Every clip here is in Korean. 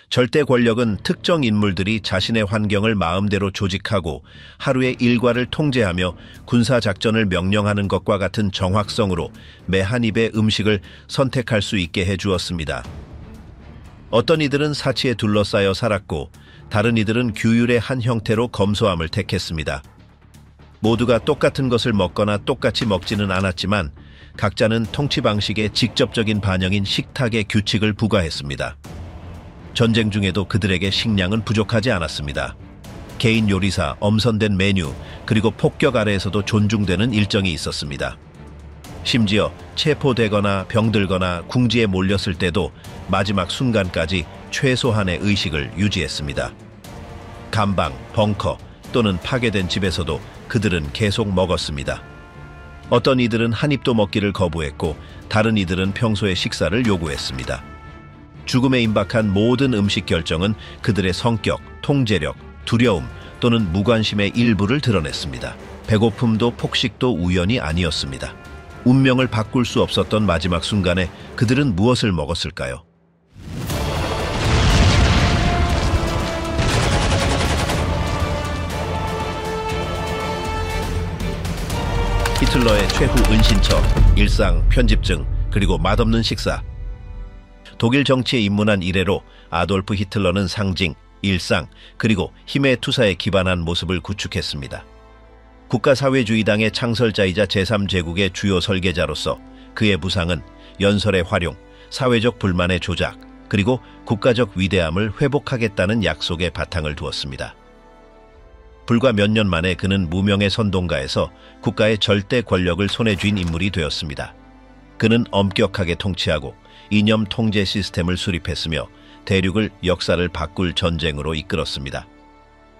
절대 권력은 특정 인물들이 자신의 환경을 마음대로 조직하고 하루의 일과를 통제하며 군사작전을 명령하는 것과 같은 정확성으로 매 한 입의 음식을 선택할 수 있게 해주었습니다. 어떤 이들은 사치에 둘러싸여 살았고 다른 이들은 규율의 한 형태로 검소함을 택했습니다. 모두가 똑같은 것을 먹거나 똑같이 먹지는 않았지만 각자는 통치 방식의 직접적인 반영인 식탁의 규칙을 부과했습니다. 전쟁 중에도 그들에게 식량은 부족하지 않았습니다. 개인 요리사, 엄선된 메뉴, 그리고 폭격 아래에서도 존중되는 일정이 있었습니다. 심지어 체포되거나 병들거나 궁지에 몰렸을 때도 마지막 순간까지 최소한의 의식을 유지했습니다. 감방, 벙커 또는 파괴된 집에서도 그들은 계속 먹었습니다. 어떤 이들은 한 입도 먹기를 거부했고 다른 이들은 평소의 식사를 요구했습니다. 죽음에 임박한 모든 음식 결정은 그들의 성격, 통제력, 두려움 또는 무관심의 일부를 드러냈습니다. 배고픔도 폭식도 우연이 아니었습니다. 운명을 바꿀 수 없었던 마지막 순간에 그들은 무엇을 먹었을까요? 히틀러의 최후 은신처, 일상, 편집증, 그리고 맛없는 식사. 독일 정치에 입문한 이래로 아돌프 히틀러는 상징, 일상, 그리고 힘의 투사에 기반한 모습을 구축했습니다. 국가사회주의당의 창설자이자 제3제국의 주요 설계자로서 그의 부상은 연설의 활용, 사회적 불만의 조작, 그리고 국가적 위대함을 회복하겠다는 약속에 바탕을 두었습니다. 불과 몇 년 만에 그는 무명의 선동가에서 국가의 절대 권력을 손에 쥔 인물이 되었습니다. 그는 엄격하게 통치하고 이념 통제 시스템을 수립했으며 대륙을 역사를 바꿀 전쟁으로 이끌었습니다.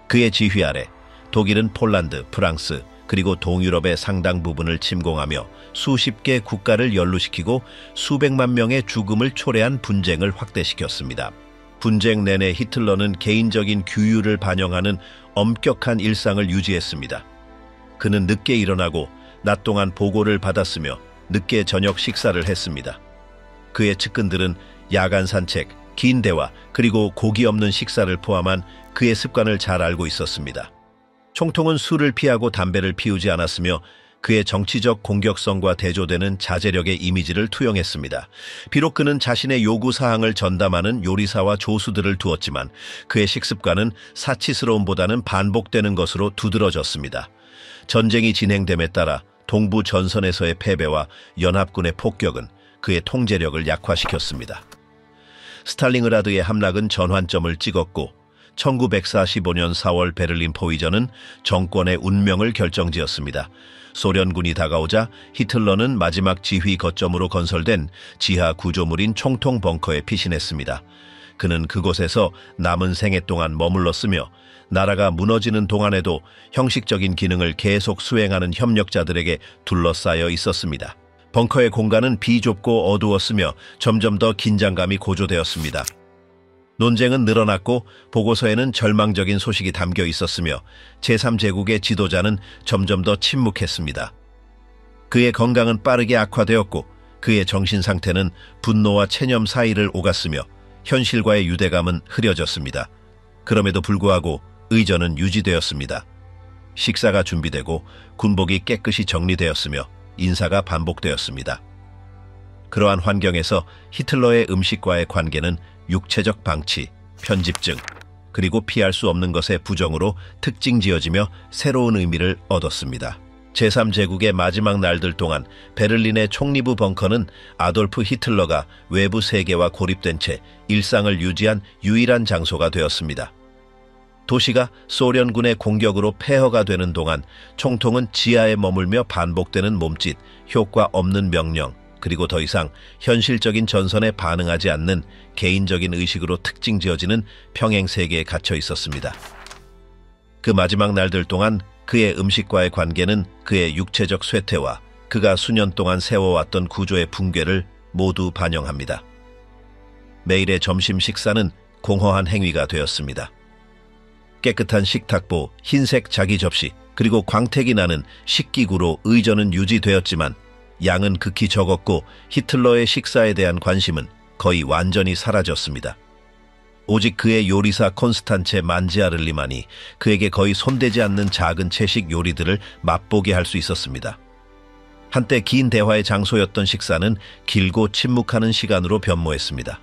그의 지휘 아래 독일은 폴란드, 프랑스, 그리고 동유럽의 상당 부분을 침공하며 수십 개 국가를 연루시키고 수백만 명의 죽음을 초래한 분쟁을 확대시켰습니다. 분쟁 내내 히틀러는 개인적인 규율을 반영하는 엄격한 일상을 유지했습니다. 그는 늦게 일어나고 낮 동안 보고를 받았으며 늦게 저녁 식사를 했습니다. 그의 측근들은 야간 산책, 긴 대화, 그리고 고기 없는 식사를 포함한 그의 습관을 잘 알고 있었습니다. 총통은 술을 피하고 담배를 피우지 않았으며 그의 정치적 공격성과 대조되는 자제력의 이미지를 투영했습니다. 비록 그는 자신의 요구사항을 전담하는 요리사와 조수들을 두었지만 그의 식습관은 사치스러움보다는 반복되는 것으로 두드러졌습니다. 전쟁이 진행됨에 따라 동부 전선에서의 패배와 연합군의 폭격은 그의 통제력을 약화시켰습니다. 스탈링그라드의 함락은 전환점을 찍었고 1945년 4월 베를린 포위전은 정권의 운명을 결정지었습니다. 소련군이 다가오자 히틀러는 마지막 지휘 거점으로 건설된 지하 구조물인 총통 벙커에 피신했습니다. 그는 그곳에서 남은 생애 동안 머물렀으며 나라가 무너지는 동안에도 형식적인 기능을 계속 수행하는 협력자들에게 둘러싸여 있었습니다. 벙커의 공간은 비좁고 어두웠으며 점점 더 긴장감이 고조되었습니다. 논쟁은 늘어났고 보고서에는 절망적인 소식이 담겨 있었으며 제3제국의 지도자는 점점 더 침묵했습니다. 그의 건강은 빠르게 악화되었고 그의 정신 상태는 분노와 체념 사이를 오갔으며 현실과의 유대감은 흐려졌습니다. 그럼에도 불구하고 의전은 유지되었습니다. 식사가 준비되고 군복이 깨끗이 정리되었으며 인사가 반복되었습니다. 그러한 환경에서 히틀러의 음식과의 관계는 육체적 방치, 편집증, 그리고 피할 수 없는 것의 부정으로 특징지어지며 새로운 의미를 얻었습니다. 제3제국의 마지막 날들 동안 베를린의 총리부 벙커는 아돌프 히틀러가 외부 세계와 고립된 채 일상을 유지한 유일한 장소가 되었습니다. 도시가 소련군의 공격으로 폐허가 되는 동안 총통은 지하에 머물며 반복되는 몸짓, 효과 없는 명령, 그리고 더 이상 현실적인 전선에 반응하지 않는 개인적인 의식으로 특징지어지는 평행세계에 갇혀 있었습니다. 그 마지막 날들 동안 그의 음식과의 관계는 그의 육체적 쇠퇴와 그가 수년 동안 세워왔던 구조의 붕괴를 모두 반영합니다. 매일의 점심 식사는 공허한 행위가 되었습니다. 깨끗한 식탁보, 흰색 자기 접시, 그리고 광택이 나는 식기구로 의전은 유지되었지만 양은 극히 적었고 히틀러의 식사에 대한 관심은 거의 완전히 사라졌습니다. 오직 그의 요리사 콘스탄체 만지아를리만이 그에게 거의 손대지 않는 작은 채식 요리들을 맛보게 할 수 있었습니다. 한때 긴 대화의 장소였던 식사는 길고 침묵하는 시간으로 변모했습니다.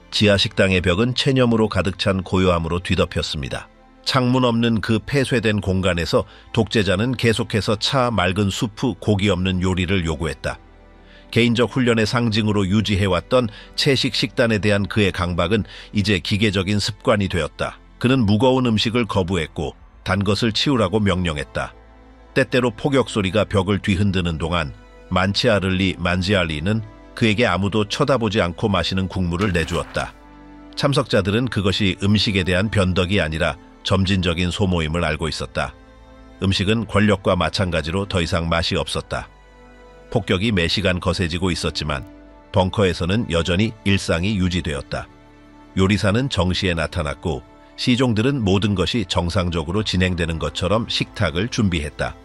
지하 식당의 벽은 체념으로 가득 찬 고요함으로 뒤덮였습니다. 창문 없는 그 폐쇄된 공간에서 독재자는 계속해서 차, 맑은 수프, 고기 없는 요리를 요구했다. 개인적 훈련의 상징으로 유지해왔던 채식 식단에 대한 그의 강박은 이제 기계적인 습관이 되었다. 그는 무거운 음식을 거부했고 단 것을 치우라고 명령했다. 때때로 폭격 소리가 벽을 뒤흔드는 동안 만지알리는 그에게 아무도 쳐다보지 않고 마시는 국물을 내주었다. 참석자들은 그것이 음식에 대한 변덕이 아니라 점진적인 소모임을 알고 있었다. 음식은 권력과 마찬가지로 더 이상 맛이 없었다. 폭격이 매시간 거세지고 있었지만 벙커에서는 여전히 일상이 유지되었다. 요리사는 정시에 나타났고 시종들은 모든 것이 정상적으로 진행되는 것처럼 식탁을 준비했다.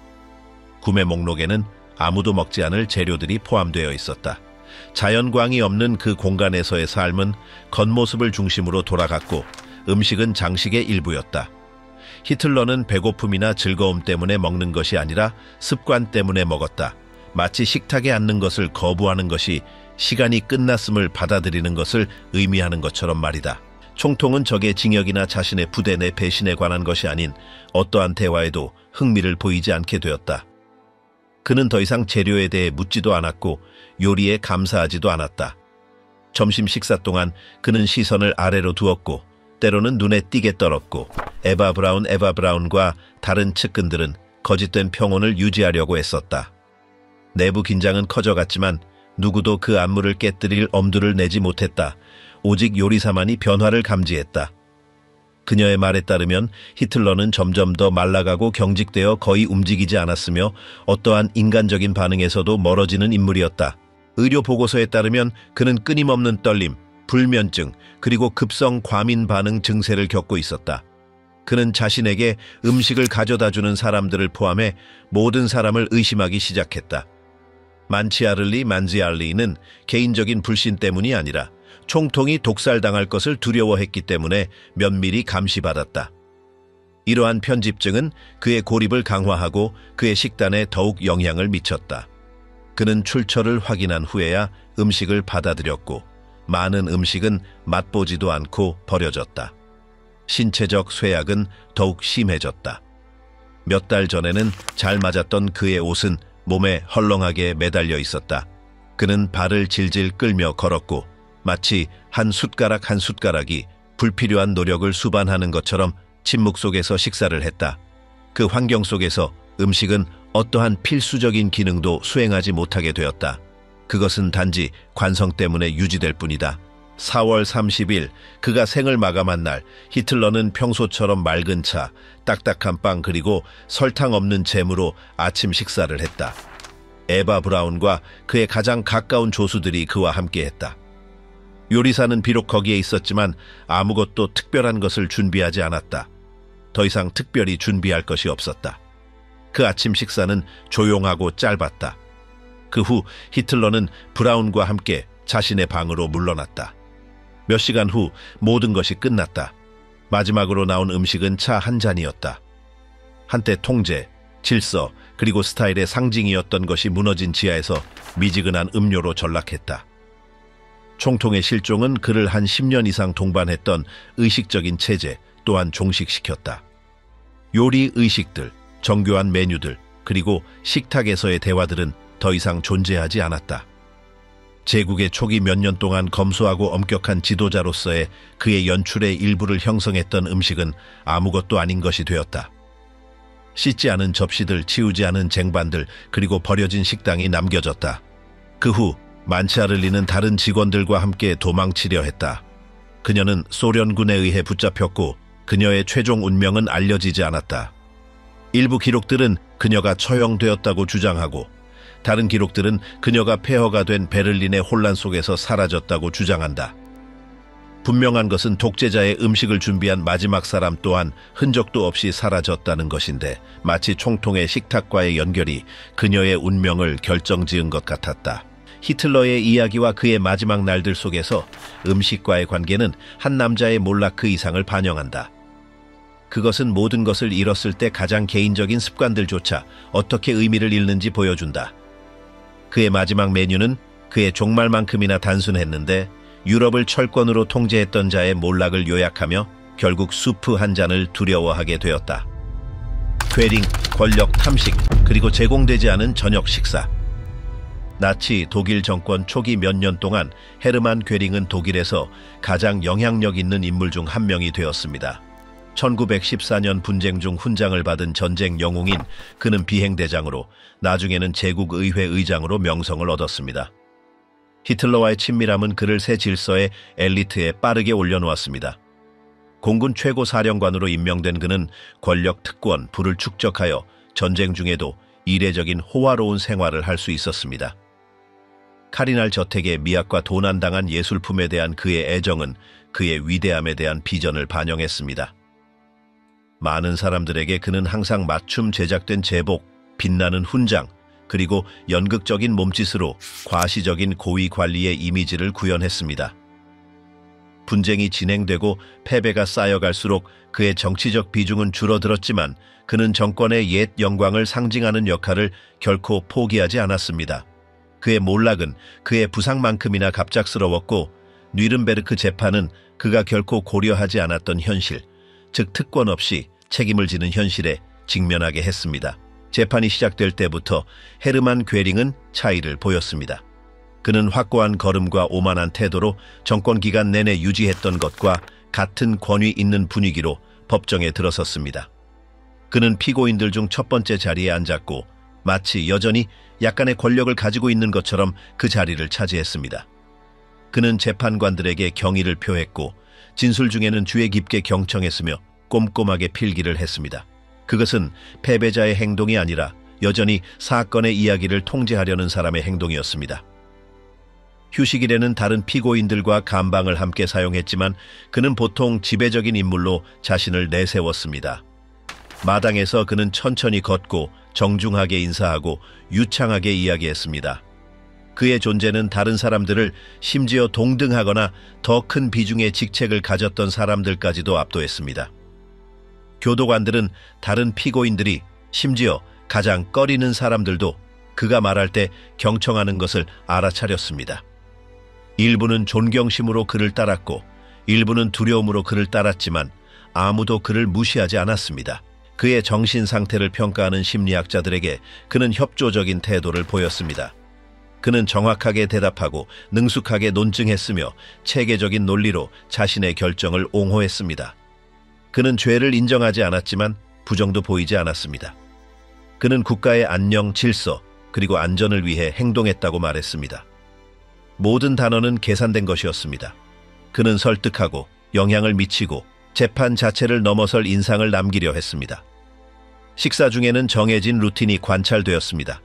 구매 목록에는 아무도 먹지 않을 재료들이 포함되어 있었다. 자연광이 없는 그 공간에서의 삶은 겉모습을 중심으로 돌아갔고 음식은 장식의 일부였다. 히틀러는 배고픔이나 즐거움 때문에 먹는 것이 아니라 습관 때문에 먹었다. 마치 식탁에 앉는 것을 거부하는 것이 시간이 끝났음을 받아들이는 것을 의미하는 것처럼 말이다. 총통은 적의 징역이나 자신의 부대 내 배신에 관한 것이 아닌 어떠한 대화에도 흥미를 보이지 않게 되었다. 그는 더 이상 재료에 대해 묻지도 않았고 요리에 감사하지도 않았다. 점심 식사 동안 그는 시선을 아래로 두었고 때로는 눈에 띄게 떨었고 에바 브라운과 다른 측근들은 거짓된 평온을 유지하려고 애썼다. 내부 긴장은 커져갔지만 누구도 그 안무를 깨뜨릴 엄두를 내지 못했다. 오직 요리사만이 변화를 감지했다. 그녀의 말에 따르면 히틀러는 점점 더 말라가고 경직되어 거의 움직이지 않았으며 어떠한 인간적인 반응에서도 멀어지는 인물이었다. 의료 보고서에 따르면 그는 끊임없는 떨림, 불면증, 그리고 급성 과민 반응 증세를 겪고 있었다. 그는 자신에게 음식을 가져다주는 사람들을 포함해 모든 사람을 의심하기 시작했다. 만지알리는 개인적인 불신 때문이 아니라 총통이 독살당할 것을 두려워했기 때문에 면밀히 감시받았다. 이러한 편집증은 그의 고립을 강화하고 그의 식단에 더욱 영향을 미쳤다. 그는 출처를 확인한 후에야 음식을 받아들였고 많은 음식은 맛보지도 않고 버려졌다. 신체적 쇠약은 더욱 심해졌다. 몇 달 전에는 잘 맞았던 그의 옷은 몸에 헐렁하게 매달려 있었다. 그는 발을 질질 끌며 걸었고 마치 한 숟가락 한 숟가락이 불필요한 노력을 수반하는 것처럼 침묵 속에서 식사를 했다. 그 환경 속에서 음식은 어떠한 필수적인 기능도 수행하지 못하게 되었다. 그것은 단지 관성 때문에 유지될 뿐이다. 4월 30일 그가 생을 마감한 날 히틀러는 평소처럼 맑은 차, 딱딱한 빵 그리고 설탕 없는 잼으로 아침 식사를 했다. 에바 브라운과 그의 가장 가까운 조수들이 그와 함께했다. 요리사는 비록 거기에 있었지만 아무것도 특별한 것을 준비하지 않았다. 더 이상 특별히 준비할 것이 없었다. 그 아침 식사는 조용하고 짧았다. 그 후 히틀러는 브라운과 함께 자신의 방으로 물러났다. 몇 시간 후 모든 것이 끝났다. 마지막으로 나온 음식은 차 한 잔이었다. 한때 통제, 질서, 그리고 스타일의 상징이었던 것이 무너진 지하에서 미지근한 음료로 전락했다. 총통의 실종은 그를 한 10년 이상 동반했던 의식적인 체제 또한 종식시켰다. 요리 의식들, 정교한 메뉴들, 그리고 식탁에서의 대화들은 더 이상 존재하지 않았다. 제국의 초기 몇 년 동안 검소하고 엄격한 지도자로서의 그의 연출의 일부를 형성했던 음식은 아무것도 아닌 것이 되었다. 씻지 않은 접시들, 치우지 않은 쟁반들, 그리고 버려진 식당이 남겨졌다. 그 후 만치아를리는 다른 직원들과 함께 도망치려 했다. 그녀는 소련군에 의해 붙잡혔고 그녀의 최종 운명은 알려지지 않았다. 일부 기록들은 그녀가 처형되었다고 주장하고 다른 기록들은 그녀가 폐허가 된 베를린의 혼란 속에서 사라졌다고 주장한다. 분명한 것은 독재자의 음식을 준비한 마지막 사람 또한 흔적도 없이 사라졌다는 것인데 마치 총통의 식탁과의 연결이 그녀의 운명을 결정지은 것 같았다. 히틀러의 이야기와 그의 마지막 날들 속에서 음식과의 관계는 한 남자의 몰락 그 이상을 반영한다. 그것은 모든 것을 잃었을 때 가장 개인적인 습관들조차 어떻게 의미를 잃는지 보여준다. 그의 마지막 메뉴는 그의 종말만큼이나 단순했는데 유럽을 철권으로 통제했던 자의 몰락을 요약하며 결국 수프 한 잔을 두려워하게 되었다. 괴링, 권력 탐식, 그리고 제공되지 않은 저녁 식사. 나치 독일 정권 초기 몇 년 동안 헤르만 괴링은 독일에서 가장 영향력 있는 인물 중 한 명이 되었습니다. 1914년 분쟁 중 훈장을 받은 전쟁 영웅인 그는 비행대장으로 나중에는 제국의회 의장으로 명성을 얻었습니다. 히틀러와의 친밀함은 그를 새 질서의 엘리트에 빠르게 올려놓았습니다. 공군 최고 사령관으로 임명된 그는 권력 특권, 부를 축적하여 전쟁 중에도 이례적인 호화로운 생활을 할 수 있었습니다. 카리날 저택의 미학과 도난당한 예술품에 대한 그의 애정은 그의 위대함에 대한 비전을 반영했습니다. 많은 사람들에게 그는 항상 맞춤 제작된 제복, 빛나는 훈장, 그리고 연극적인 몸짓으로 과시적인 고위 관리의 이미지를 구현했습니다. 분쟁이 진행되고 패배가 쌓여갈수록 그의 정치적 비중은 줄어들었지만 그는 정권의 옛 영광을 상징하는 역할을 결코 포기하지 않았습니다. 그의 몰락은 그의 부상만큼이나 갑작스러웠고 뉘른베르크 재판은 그가 결코 고려하지 않았던 현실, 즉 특권 없이 책임을 지는 현실에 직면하게 했습니다. 재판이 시작될 때부터 헤르만 괴링은 차이를 보였습니다. 그는 확고한 걸음과 오만한 태도로 정권 기간 내내 유지했던 것과 같은 권위 있는 분위기로 법정에 들어섰습니다. 그는 피고인들 중 첫 번째 자리에 앉았고 마치 여전히 약간의 권력을 가지고 있는 것처럼 그 자리를 차지했습니다. 그는 재판관들에게 경의를 표했고 진술 중에는 주의 깊게 경청했으며 꼼꼼하게 필기를 했습니다. 그것은 패배자의 행동이 아니라 여전히 사건의 이야기를 통제하려는 사람의 행동이었습니다. 휴식일에는 다른 피고인들과 감방을 함께 사용했지만 그는 보통 지배적인 인물로 자신을 내세웠습니다. 마당에서 그는 천천히 걷고 정중하게 인사하고 유창하게 이야기했습니다. 그의 존재는 다른 사람들을 심지어 동등하거나 더 큰 비중의 직책을 가졌던 사람들까지도 압도했습니다. 교도관들은 다른 피고인들이 심지어 가장 꺼리는 사람들도 그가 말할 때 경청하는 것을 알아차렸습니다. 일부는 존경심으로 그를 따랐고 일부는 두려움으로 그를 따랐지만 아무도 그를 무시하지 않았습니다. 그의 정신 상태를 평가하는 심리학자들에게 그는 협조적인 태도를 보였습니다. 그는 정확하게 대답하고 능숙하게 논증했으며 체계적인 논리로 자신의 결정을 옹호했습니다. 그는 죄를 인정하지 않았지만 부정도 보이지 않았습니다. 그는 국가의 안녕, 질서, 그리고 안전을 위해 행동했다고 말했습니다. 모든 단어는 계산된 것이었습니다. 그는 설득하고 영향을 미치고 재판 자체를 넘어설 인상을 남기려 했습니다. 식사 중에는 정해진 루틴이 관찰되었습니다.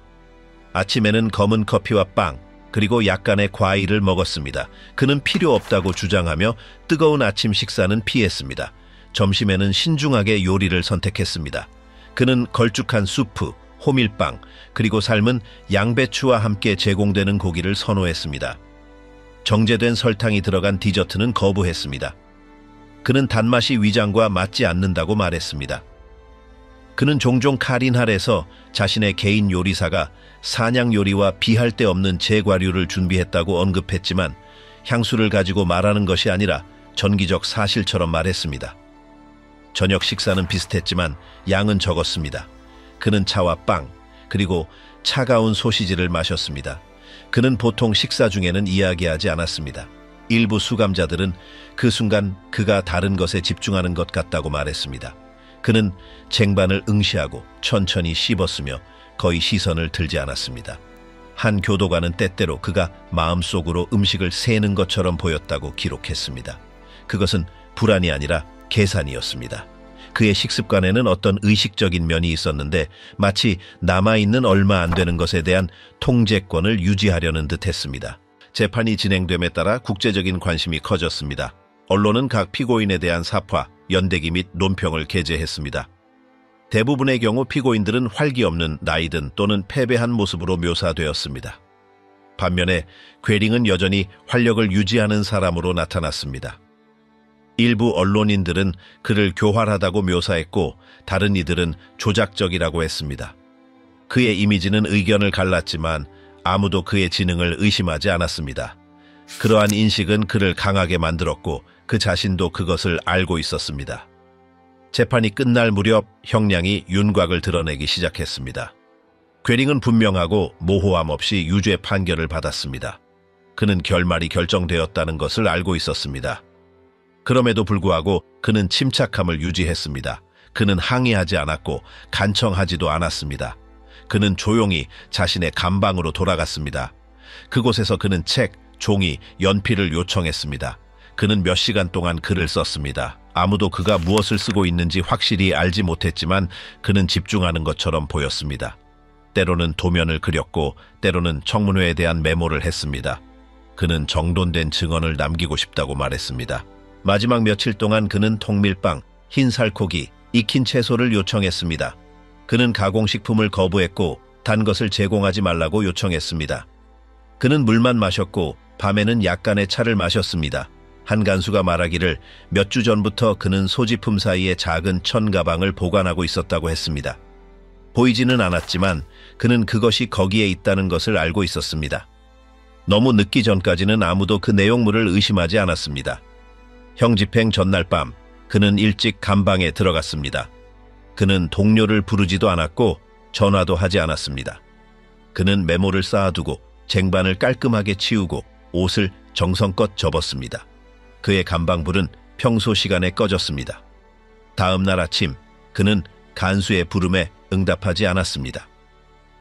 아침에는 검은 커피와 빵, 그리고 약간의 과일을 먹었습니다. 그는 필요 없다고 주장하며 뜨거운 아침 식사는 피했습니다. 점심에는 신중하게 요리를 선택했습니다. 그는 걸쭉한 수프, 호밀빵, 그리고 삶은 양배추와 함께 제공되는 고기를 선호했습니다. 정제된 설탕이 들어간 디저트는 거부했습니다. 그는 단맛이 위장과 맞지 않는다고 말했습니다. 그는 종종 카린할에서 자신의 개인 요리사가 사냥 요리와 비할 데 없는 제과류를 준비했다고 언급했지만 향수를 가지고 말하는 것이 아니라 전기적 사실처럼 말했습니다. 저녁 식사는 비슷했지만 양은 적었습니다. 그는 차와 빵, 그리고 차가운 소시지를 마셨습니다. 그는 보통 식사 중에는 이야기하지 않았습니다. 일부 수감자들은 그 순간 그가 다른 것에 집중하는 것 같다고 말했습니다. 그는 쟁반을 응시하고 천천히 씹었으며 거의 시선을 들지 않았습니다. 한 교도관은 때때로 그가 마음속으로 음식을 세는 것처럼 보였다고 기록했습니다. 그것은 불안이 아니라 계산이었습니다. 그의 식습관에는 어떤 의식적인 면이 있었는데 마치 남아있는 얼마 안 되는 것에 대한 통제권을 유지하려는 듯 했습니다. 재판이 진행됨에 따라 국제적인 관심이 커졌습니다. 언론은 각 피고인에 대한 사파, 연대기 및 논평을 게재했습니다. 대부분의 경우 피고인들은 활기 없는 나이든 또는 패배한 모습으로 묘사되었습니다. 반면에 괴링은 여전히 활력을 유지하는 사람으로 나타났습니다. 일부 언론인들은 그를 교활하다고 묘사했고 다른 이들은 조작적이라고 했습니다. 그의 이미지는 의견을 갈랐지만 아무도 그의 지능을 의심하지 않았습니다. 그러한 인식은 그를 강하게 만들었고 그 자신도 그것을 알고 있었습니다. 재판이 끝날 무렵 형량이 윤곽을 드러내기 시작했습니다. 괴링은 분명하고 모호함 없이 유죄 판결을 받았습니다. 그는 결말이 결정되었다는 것을 알고 있었습니다. 그럼에도 불구하고 그는 침착함을 유지했습니다. 그는 항의하지 않았고 간청하지도 않았습니다. 그는 조용히 자신의 감방으로 돌아갔습니다. 그곳에서 그는 책, 종이, 연필을 요청했습니다. 그는 몇 시간 동안 글을 썼습니다. 아무도 그가 무엇을 쓰고 있는지 확실히 알지 못했지만 그는 집중하는 것처럼 보였습니다. 때로는 도면을 그렸고 때로는 청문회에 대한 메모를 했습니다. 그는 정돈된 증언을 남기고 싶다고 말했습니다. 마지막 며칠 동안 그는 통밀빵, 흰 살코기, 익힌 채소를 요청했습니다. 그는 가공식품을 거부했고 단 것을 제공하지 말라고 요청했습니다. 그는 물만 마셨고 밤에는 약간의 차를 마셨습니다. 한 간수가 말하기를 몇 주 전부터 그는 소지품 사이에 작은 천 가방을 보관하고 있었다고 했습니다. 보이지는 않았지만 그는 그것이 거기에 있다는 것을 알고 있었습니다. 너무 늦기 전까지는 아무도 그 내용물을 의심하지 않았습니다. 형 집행 전날 밤 그는 일찍 감방에 들어갔습니다. 그는 동료를 부르지도 않았고 전화도 하지 않았습니다. 그는 메모를 쌓아두고 쟁반을 깔끔하게 치우고 옷을 정성껏 접었습니다. 그의 감방불은 평소 시간에 꺼졌습니다. 다음 날 아침 그는 간수의 부름에 응답하지 않았습니다.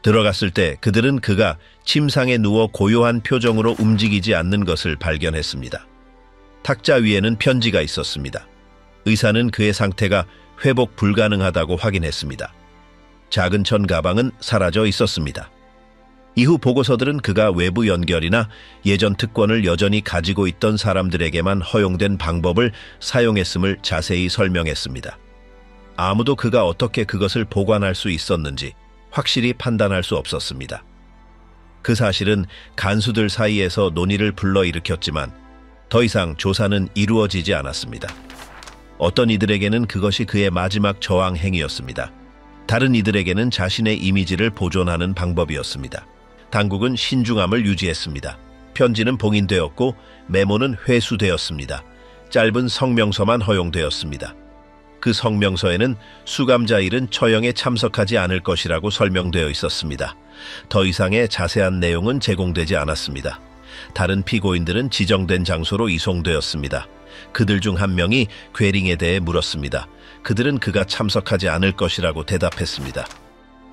들어갔을 때 그들은 그가 침상에 누워 고요한 표정으로 움직이지 않는 것을 발견했습니다. 탁자 위에는 편지가 있었습니다. 의사는 그의 상태가 회복 불가능하다고 확인했습니다. 작은 천 가방은 사라져 있었습니다. 이후 보고서들은 그가 외부 연결이나 예전 특권을 여전히 가지고 있던 사람들에게만 허용된 방법을 사용했음을 자세히 설명했습니다. 아무도 그가 어떻게 그것을 보관할 수 있었는지 확실히 판단할 수 없었습니다. 그 사실은 간수들 사이에서 논의를 불러일으켰지만 더 이상 조사는 이루어지지 않았습니다. 어떤 이들에게는 그것이 그의 마지막 저항 행위였습니다. 다른 이들에게는 자신의 이미지를 보존하는 방법이었습니다. 당국은 신중함을 유지했습니다. 편지는 봉인되었고 메모는 회수되었습니다. 짧은 성명서만 허용되었습니다. 그 성명서에는 수감자일은 처형에 참석하지 않을 것이라고 설명되어 있었습니다. 더 이상의 자세한 내용은 제공되지 않았습니다. 다른 피고인들은 지정된 장소로 이송되었습니다. 그들 중 한 명이 괴링에 대해 물었습니다. 그들은 그가 참석하지 않을 것이라고 대답했습니다.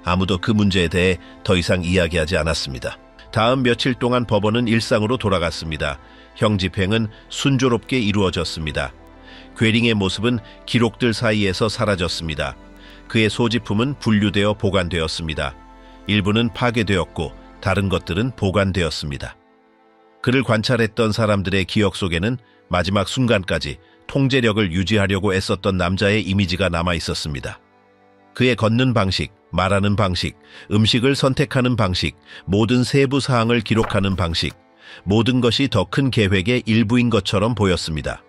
아무도 그 문제에 대해 더 이상 이야기하지 않았습니다. 다음 며칠 동안 법원은 일상으로 돌아갔습니다. 형 집행은 순조롭게 이루어졌습니다. 괴링의 모습은 기록들 사이에서 사라졌습니다. 그의 소지품은 분류되어 보관되었습니다. 일부는 파괴되었고 다른 것들은 보관되었습니다. 그를 관찰했던 사람들의 기억 속에는 마지막 순간까지 통제력을 유지하려고 애썼던 남자의 이미지가 남아 있었습니다. 그의 걷는 방식, 말하는 방식, 음식을 선택하는 방식, 모든 세부 사항을 기록하는 방식, 모든 것이 더 큰 계획의 일부인 것처럼 보였습니다.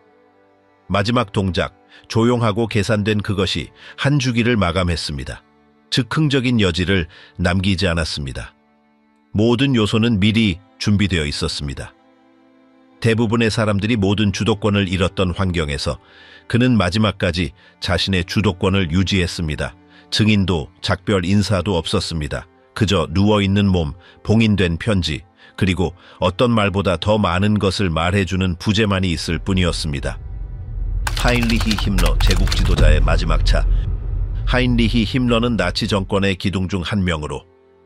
마지막 동작, 조용하고 계산된 그것이 한 주기를 마감했습니다. 즉흥적인 여지를 남기지 않았습니다. 모든 요소는 미리 준비되어 있었습니다. 대부분의 사람들이 모든 주도권을 잃었던 환경에서 그는 마지막까지 자신의 주도권을 유지했습니다. 증인도 작별 인사도 없었습니다. 그저 누워있는 몸, 봉인된 편지, 그리고 어떤 말보다 더 많은 것을 말해주는 부재만이 있을 뿐이었습니다. 하인리히 힘러 제국 지도자의 마지막 차. 하인리히 힘러는 나치 정권의 기둥 중 한 명으로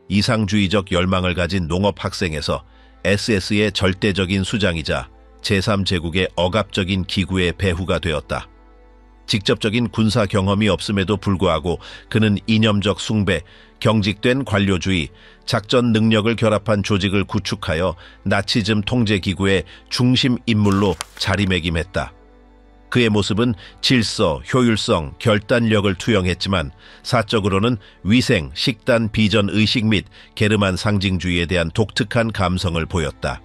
이상주의적 열망을 가진 농업 학생에서 SS의 절대적인 수장이자 제3제국의 억압적인 기구의 배후가 되었다. 직접적인 군사 경험이 없음에도 불구하고 그는 이념적 숭배, 경직된 관료주의, 작전 능력을 결합한 조직을 구축하여 나치즘 통제기구의 중심 인물로 자리매김했다. 그의 모습은 질서, 효율성, 결단력을 투영했지만 사적으로는 위생, 식단, 비전 의식 및 게르만 상징주의에 대한 독특한 감성을 보였다.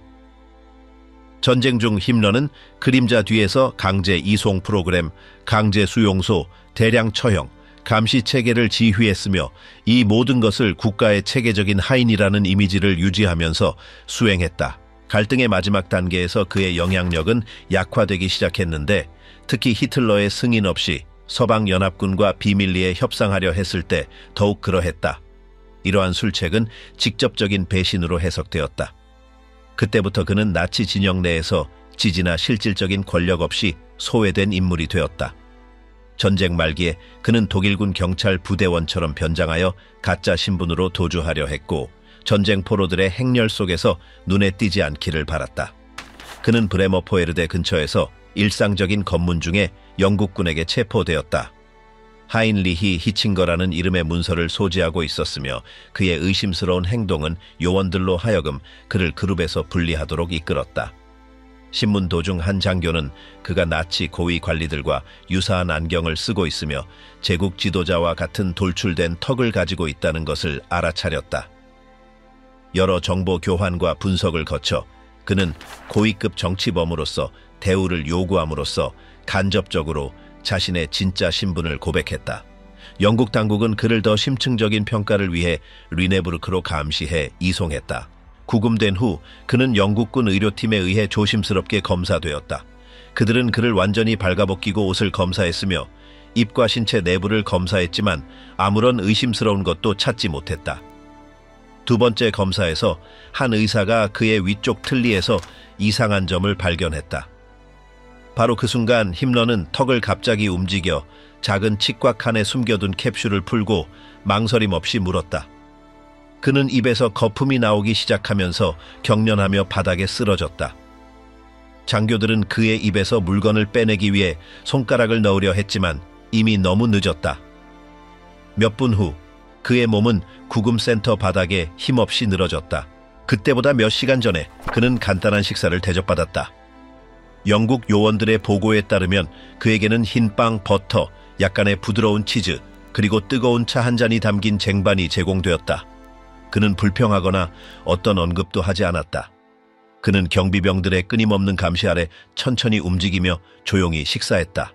전쟁 중 힘러는 그림자 뒤에서 강제 이송 프로그램, 강제 수용소, 대량 처형, 감시 체계를 지휘했으며 이 모든 것을 국가의 체계적인 하인이라는 이미지를 유지하면서 수행했다. 갈등의 마지막 단계에서 그의 영향력은 약화되기 시작했는데 특히 히틀러의 승인 없이 서방연합군과 비밀리에 협상하려 했을 때 더욱 그러했다. 이러한 술책은 직접적인 배신으로 해석되었다. 그때부터 그는 나치 진영 내에서 지지나 실질적인 권력 없이 소외된 인물이 되었다. 전쟁 말기에 그는 독일군 경찰 부대원처럼 변장하여 가짜 신분으로 도주하려 했고 전쟁 포로들의 행렬 속에서 눈에 띄지 않기를 바랐다. 그는 브레머포에르대 근처에서 일상적인 검문 중에 영국군에게 체포되었다. 하인리히 히칭거라는 이름의 문서를 소지하고 있었으며 그의 의심스러운 행동은 요원들로 하여금 그를 그룹에서 분리하도록 이끌었다. 신문 도중 한 장교는 그가 나치 고위 관리들과 유사한 안경을 쓰고 있으며 제국 지도자와 같은 돌출된 턱을 가지고 있다는 것을 알아차렸다. 여러 정보 교환과 분석을 거쳐 그는 고위급 정치범으로서 대우를 요구함으로써 간접적으로 자신의 진짜 신분을 고백했다. 영국 당국은 그를 더 심층적인 평가를 위해 르네부르크로 감시해 이송했다. 구금된 후 그는 영국군 의료팀에 의해 조심스럽게 검사되었다. 그들은 그를 완전히 발가벗기고 옷을 검사했으며 입과 신체 내부를 검사했지만 아무런 의심스러운 것도 찾지 못했다. 두 번째 검사에서 한 의사가 그의 위쪽 틀니에서 이상한 점을 발견했다. 바로 그 순간 힘러는 턱을 갑자기 움직여 작은 치과 칸에 숨겨둔 캡슐을 풀고 망설임 없이 물었다. 그는 입에서 거품이 나오기 시작하면서 경련하며 바닥에 쓰러졌다. 장교들은 그의 입에서 물건을 빼내기 위해 손가락을 넣으려 했지만 이미 너무 늦었다. 몇 분 후 그의 몸은 구금센터 바닥에 힘없이 늘어졌다. 그때보다 몇 시간 전에 그는 간단한 식사를 대접받았다. 영국 요원들의 보고에 따르면 그에게는 흰빵, 버터, 약간의 부드러운 치즈, 그리고 뜨거운 차 한 잔이 담긴 쟁반이 제공되었다. 그는 불평하거나 어떤 언급도 하지 않았다. 그는 경비병들의 끊임없는 감시 아래 천천히 움직이며 조용히 식사했다.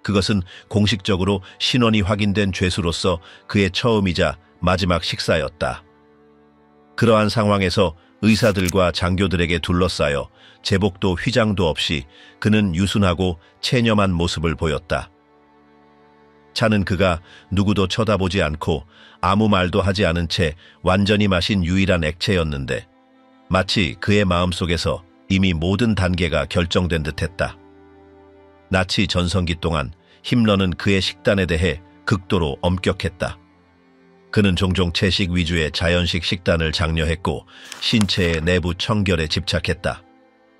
그것은 공식적으로 신원이 확인된 죄수로서 그의 처음이자 마지막 식사였다. 그러한 상황에서 의사들과 장교들에게 둘러싸여 제복도 휘장도 없이 그는 유순하고 체념한 모습을 보였다. 차는 그가 누구도 쳐다보지 않고 아무 말도 하지 않은 채 완전히 마신 유일한 액체였는데 마치 그의 마음속에서 이미 모든 단계가 결정된 듯했다. 나치 전성기 동안 힘러는 그의 식단에 대해 극도로 엄격했다. 그는 종종 채식 위주의 자연식 식단을 장려했고 신체의 내부 청결에 집착했다.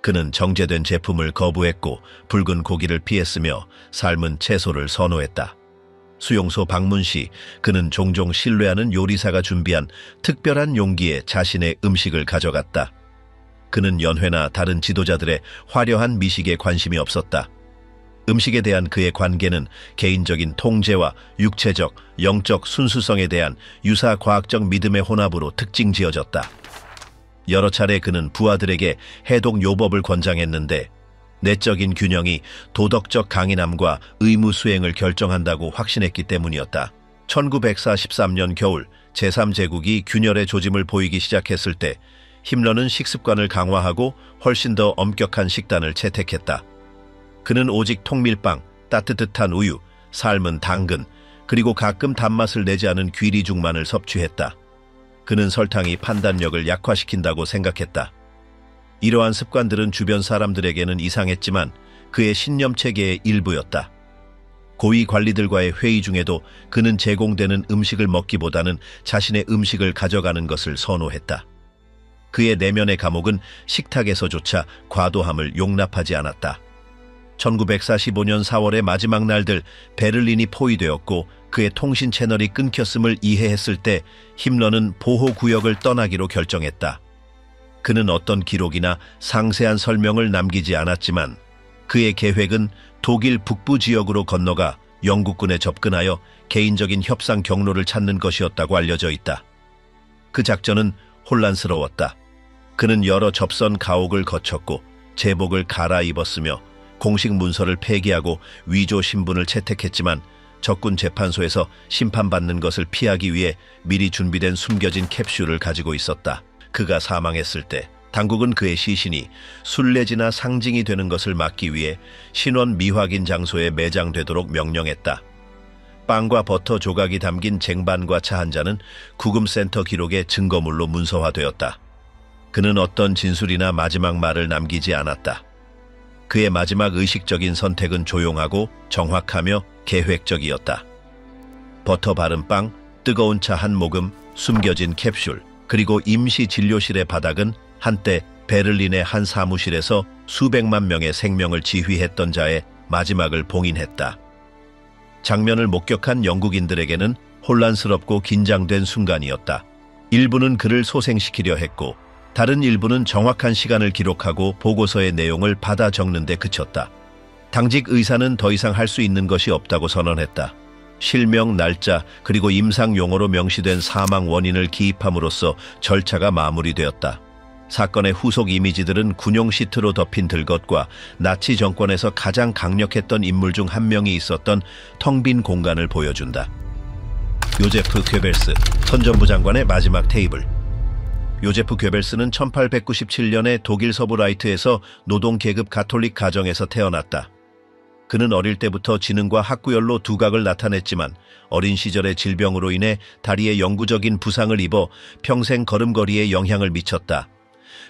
그는 정제된 제품을 거부했고 붉은 고기를 피했으며 삶은 채소를 선호했다. 수용소 방문 시 그는 종종 신뢰하는 요리사가 준비한 특별한 용기에 자신의 음식을 가져갔다. 그는 연회나 다른 지도자들의 화려한 미식에 관심이 없었다. 음식에 대한 그의 관계는 개인적인 통제와 육체적, 영적 순수성에 대한 유사 과학적 믿음의 혼합으로 특징지어졌다. 여러 차례 그는 부하들에게 해독 요법을 권장했는데 내적인 균형이 도덕적 강인함과 의무 수행을 결정한다고 확신했기 때문이었다. 1943년 겨울 제3제국이 균열의 조짐을 보이기 시작했을 때 힘러는 식습관을 강화하고 훨씬 더 엄격한 식단을 채택했다. 그는 오직 통밀빵, 따뜻한 우유, 삶은 당근, 그리고 가끔 단맛을 내지 않은 귀리죽만을 섭취했다. 그는 설탕이 판단력을 약화시킨다고 생각했다. 이러한 습관들은 주변 사람들에게는 이상했지만 그의 신념 체계의 일부였다. 고위 관리들과의 회의 중에도 그는 제공되는 음식을 먹기보다는 자신의 음식을 가져가는 것을 선호했다. 그의 내면의 감옥은 식탁에서조차 과도함을 용납하지 않았다. 1945년 4월의 마지막 날들 베를린이 포위되었고 그의 통신 채널이 끊겼음을 이해했을 때 힘러는 보호구역을 떠나기로 결정했다. 그는 어떤 기록이나 상세한 설명을 남기지 않았지만 그의 계획은 독일 북부 지역으로 건너가 영국군에 접근하여 개인적인 협상 경로를 찾는 것이었다고 알려져 있다. 그 작전은 혼란스러웠다. 그는 여러 접선 가옥을 거쳤고 제복을 갈아입었으며 공식 문서를 폐기하고 위조 신분을 채택했지만 적군 재판소에서 심판받는 것을 피하기 위해 미리 준비된 숨겨진 캡슐을 가지고 있었다. 그가 사망했을 때 당국은 그의 시신이 순례지나 상징이 되는 것을 막기 위해 신원 미확인 장소에 매장되도록 명령했다. 빵과 버터 조각이 담긴 쟁반과 차 한 잔은 구금센터 기록의 증거물로 문서화되었다. 그는 어떤 진술이나 마지막 말을 남기지 않았다. 그의 마지막 의식적인 선택은 조용하고 정확하며 계획적이었다. 버터 바른 빵, 뜨거운 차 한 모금, 숨겨진 캡슐, 그리고 임시 진료실의 바닥은 한때 베를린의 한 사무실에서 수백만 명의 생명을 지휘했던 자의 마지막을 봉인했다. 장면을 목격한 영국인들에게는 혼란스럽고 긴장된 순간이었다. 일부는 그를 소생시키려 했고 다른 일부는 정확한 시간을 기록하고 보고서의 내용을 받아 적는 데 그쳤다. 당직 의사는 더 이상 할 수 있는 것이 없다고 선언했다. 실명, 날짜, 그리고 임상 용어로 명시된 사망 원인을 기입함으로써 절차가 마무리되었다. 사건의 후속 이미지들은 군용 시트로 덮인 들것과 나치 정권에서 가장 강력했던 인물 중 한 명이 있었던 텅 빈 공간을 보여준다. 요제프 괴벨스, 선전부 장관의 마지막 테이블. 요제프 괴벨스는 1897년에 독일 서부 라이트에서 노동계급 가톨릭 가정에서 태어났다. 그는 어릴 때부터 지능과 학구열로 두각을 나타냈지만 어린 시절의 질병으로 인해 다리에 영구적인 부상을 입어 평생 걸음걸이에 영향을 미쳤다.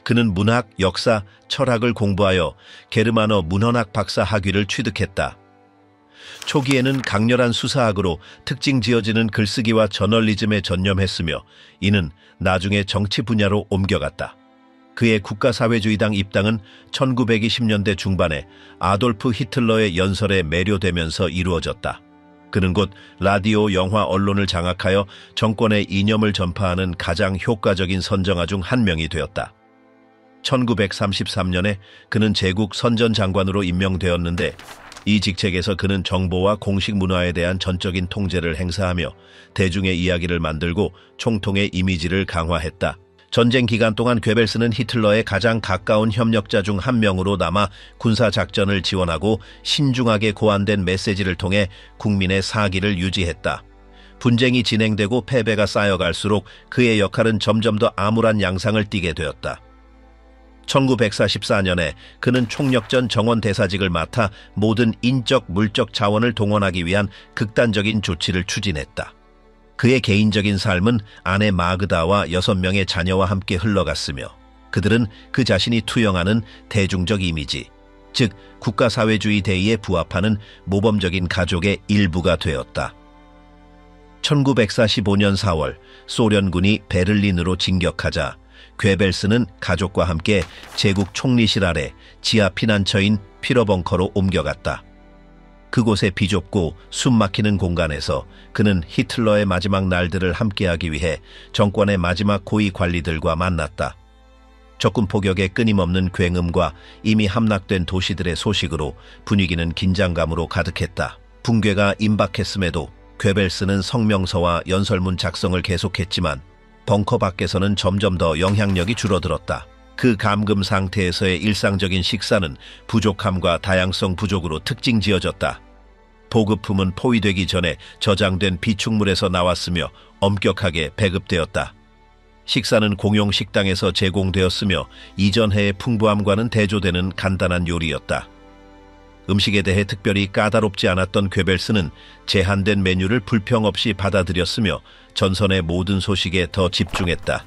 그는 문학, 역사, 철학을 공부하여 게르만어 문헌학 박사 학위를 취득했다. 초기에는 강렬한 수사학으로 특징 지어지는 글쓰기와 저널리즘에 전념했으며 이는 나중에 정치 분야로 옮겨갔다. 그의 국가사회주의당 입당은 1920년대 중반에 아돌프 히틀러의 연설에 매료되면서 이루어졌다. 그는 곧 라디오, 영화, 언론을 장악하여 정권의 이념을 전파하는 가장 효과적인 선정아 중 한 명이 되었다. 1933년에 그는 제국 선전장관으로 임명되었는데 이 직책에서 그는 정보와 공식 문화에 대한 전적인 통제를 행사하며 대중의 이야기를 만들고 총통의 이미지를 강화했다. 전쟁 기간 동안 괴벨스는 히틀러의 가장 가까운 협력자 중 한 명으로 남아 군사작전을 지원하고 신중하게 고안된 메시지를 통해 국민의 사기를 유지했다. 분쟁이 진행되고 패배가 쌓여갈수록 그의 역할은 점점 더 암울한 양상을 띠게 되었다. 1944년에 그는 총력전 정원 대사직을 맡아 모든 인적, 물적 자원을 동원하기 위한 극단적인 조치를 추진했다. 그의 개인적인 삶은 아내 마그다와 6명의 자녀와 함께 흘러갔으며 그들은 그 자신이 투영하는 대중적 이미지, 즉 국가사회주의 대의에 부합하는 모범적인 가족의 일부가 되었다. 1945년 4월 소련군이 베를린으로 진격하자 괴벨스는 가족과 함께 제국 총리실 아래 지하 피난처인 피러벙커로 옮겨갔다. 그곳의 비좁고 숨막히는 공간에서 그는 히틀러의 마지막 날들을 함께하기 위해 정권의 마지막 고위 관리들과 만났다. 적군 포격의 끊임없는 굉음과 이미 함락된 도시들의 소식으로 분위기는 긴장감으로 가득했다. 붕괴가 임박했음에도 괴벨스는 성명서와 연설문 작성을 계속했지만 벙커 밖에서는 점점 더 영향력이 줄어들었다. 그 감금 상태에서의 일상적인 식사는 부족함과 다양성 부족으로 특징 지어졌다. 보급품은 포위되기 전에 저장된 비축물에서 나왔으며 엄격하게 배급되었다. 식사는 공용 식당에서 제공되었으며 이전 해의 풍부함과는 대조되는 간단한 요리였다. 음식에 대해 특별히 까다롭지 않았던 괴벨스는 제한된 메뉴를 불평 없이 받아들였으며 전선의 모든 소식에 더 집중했다.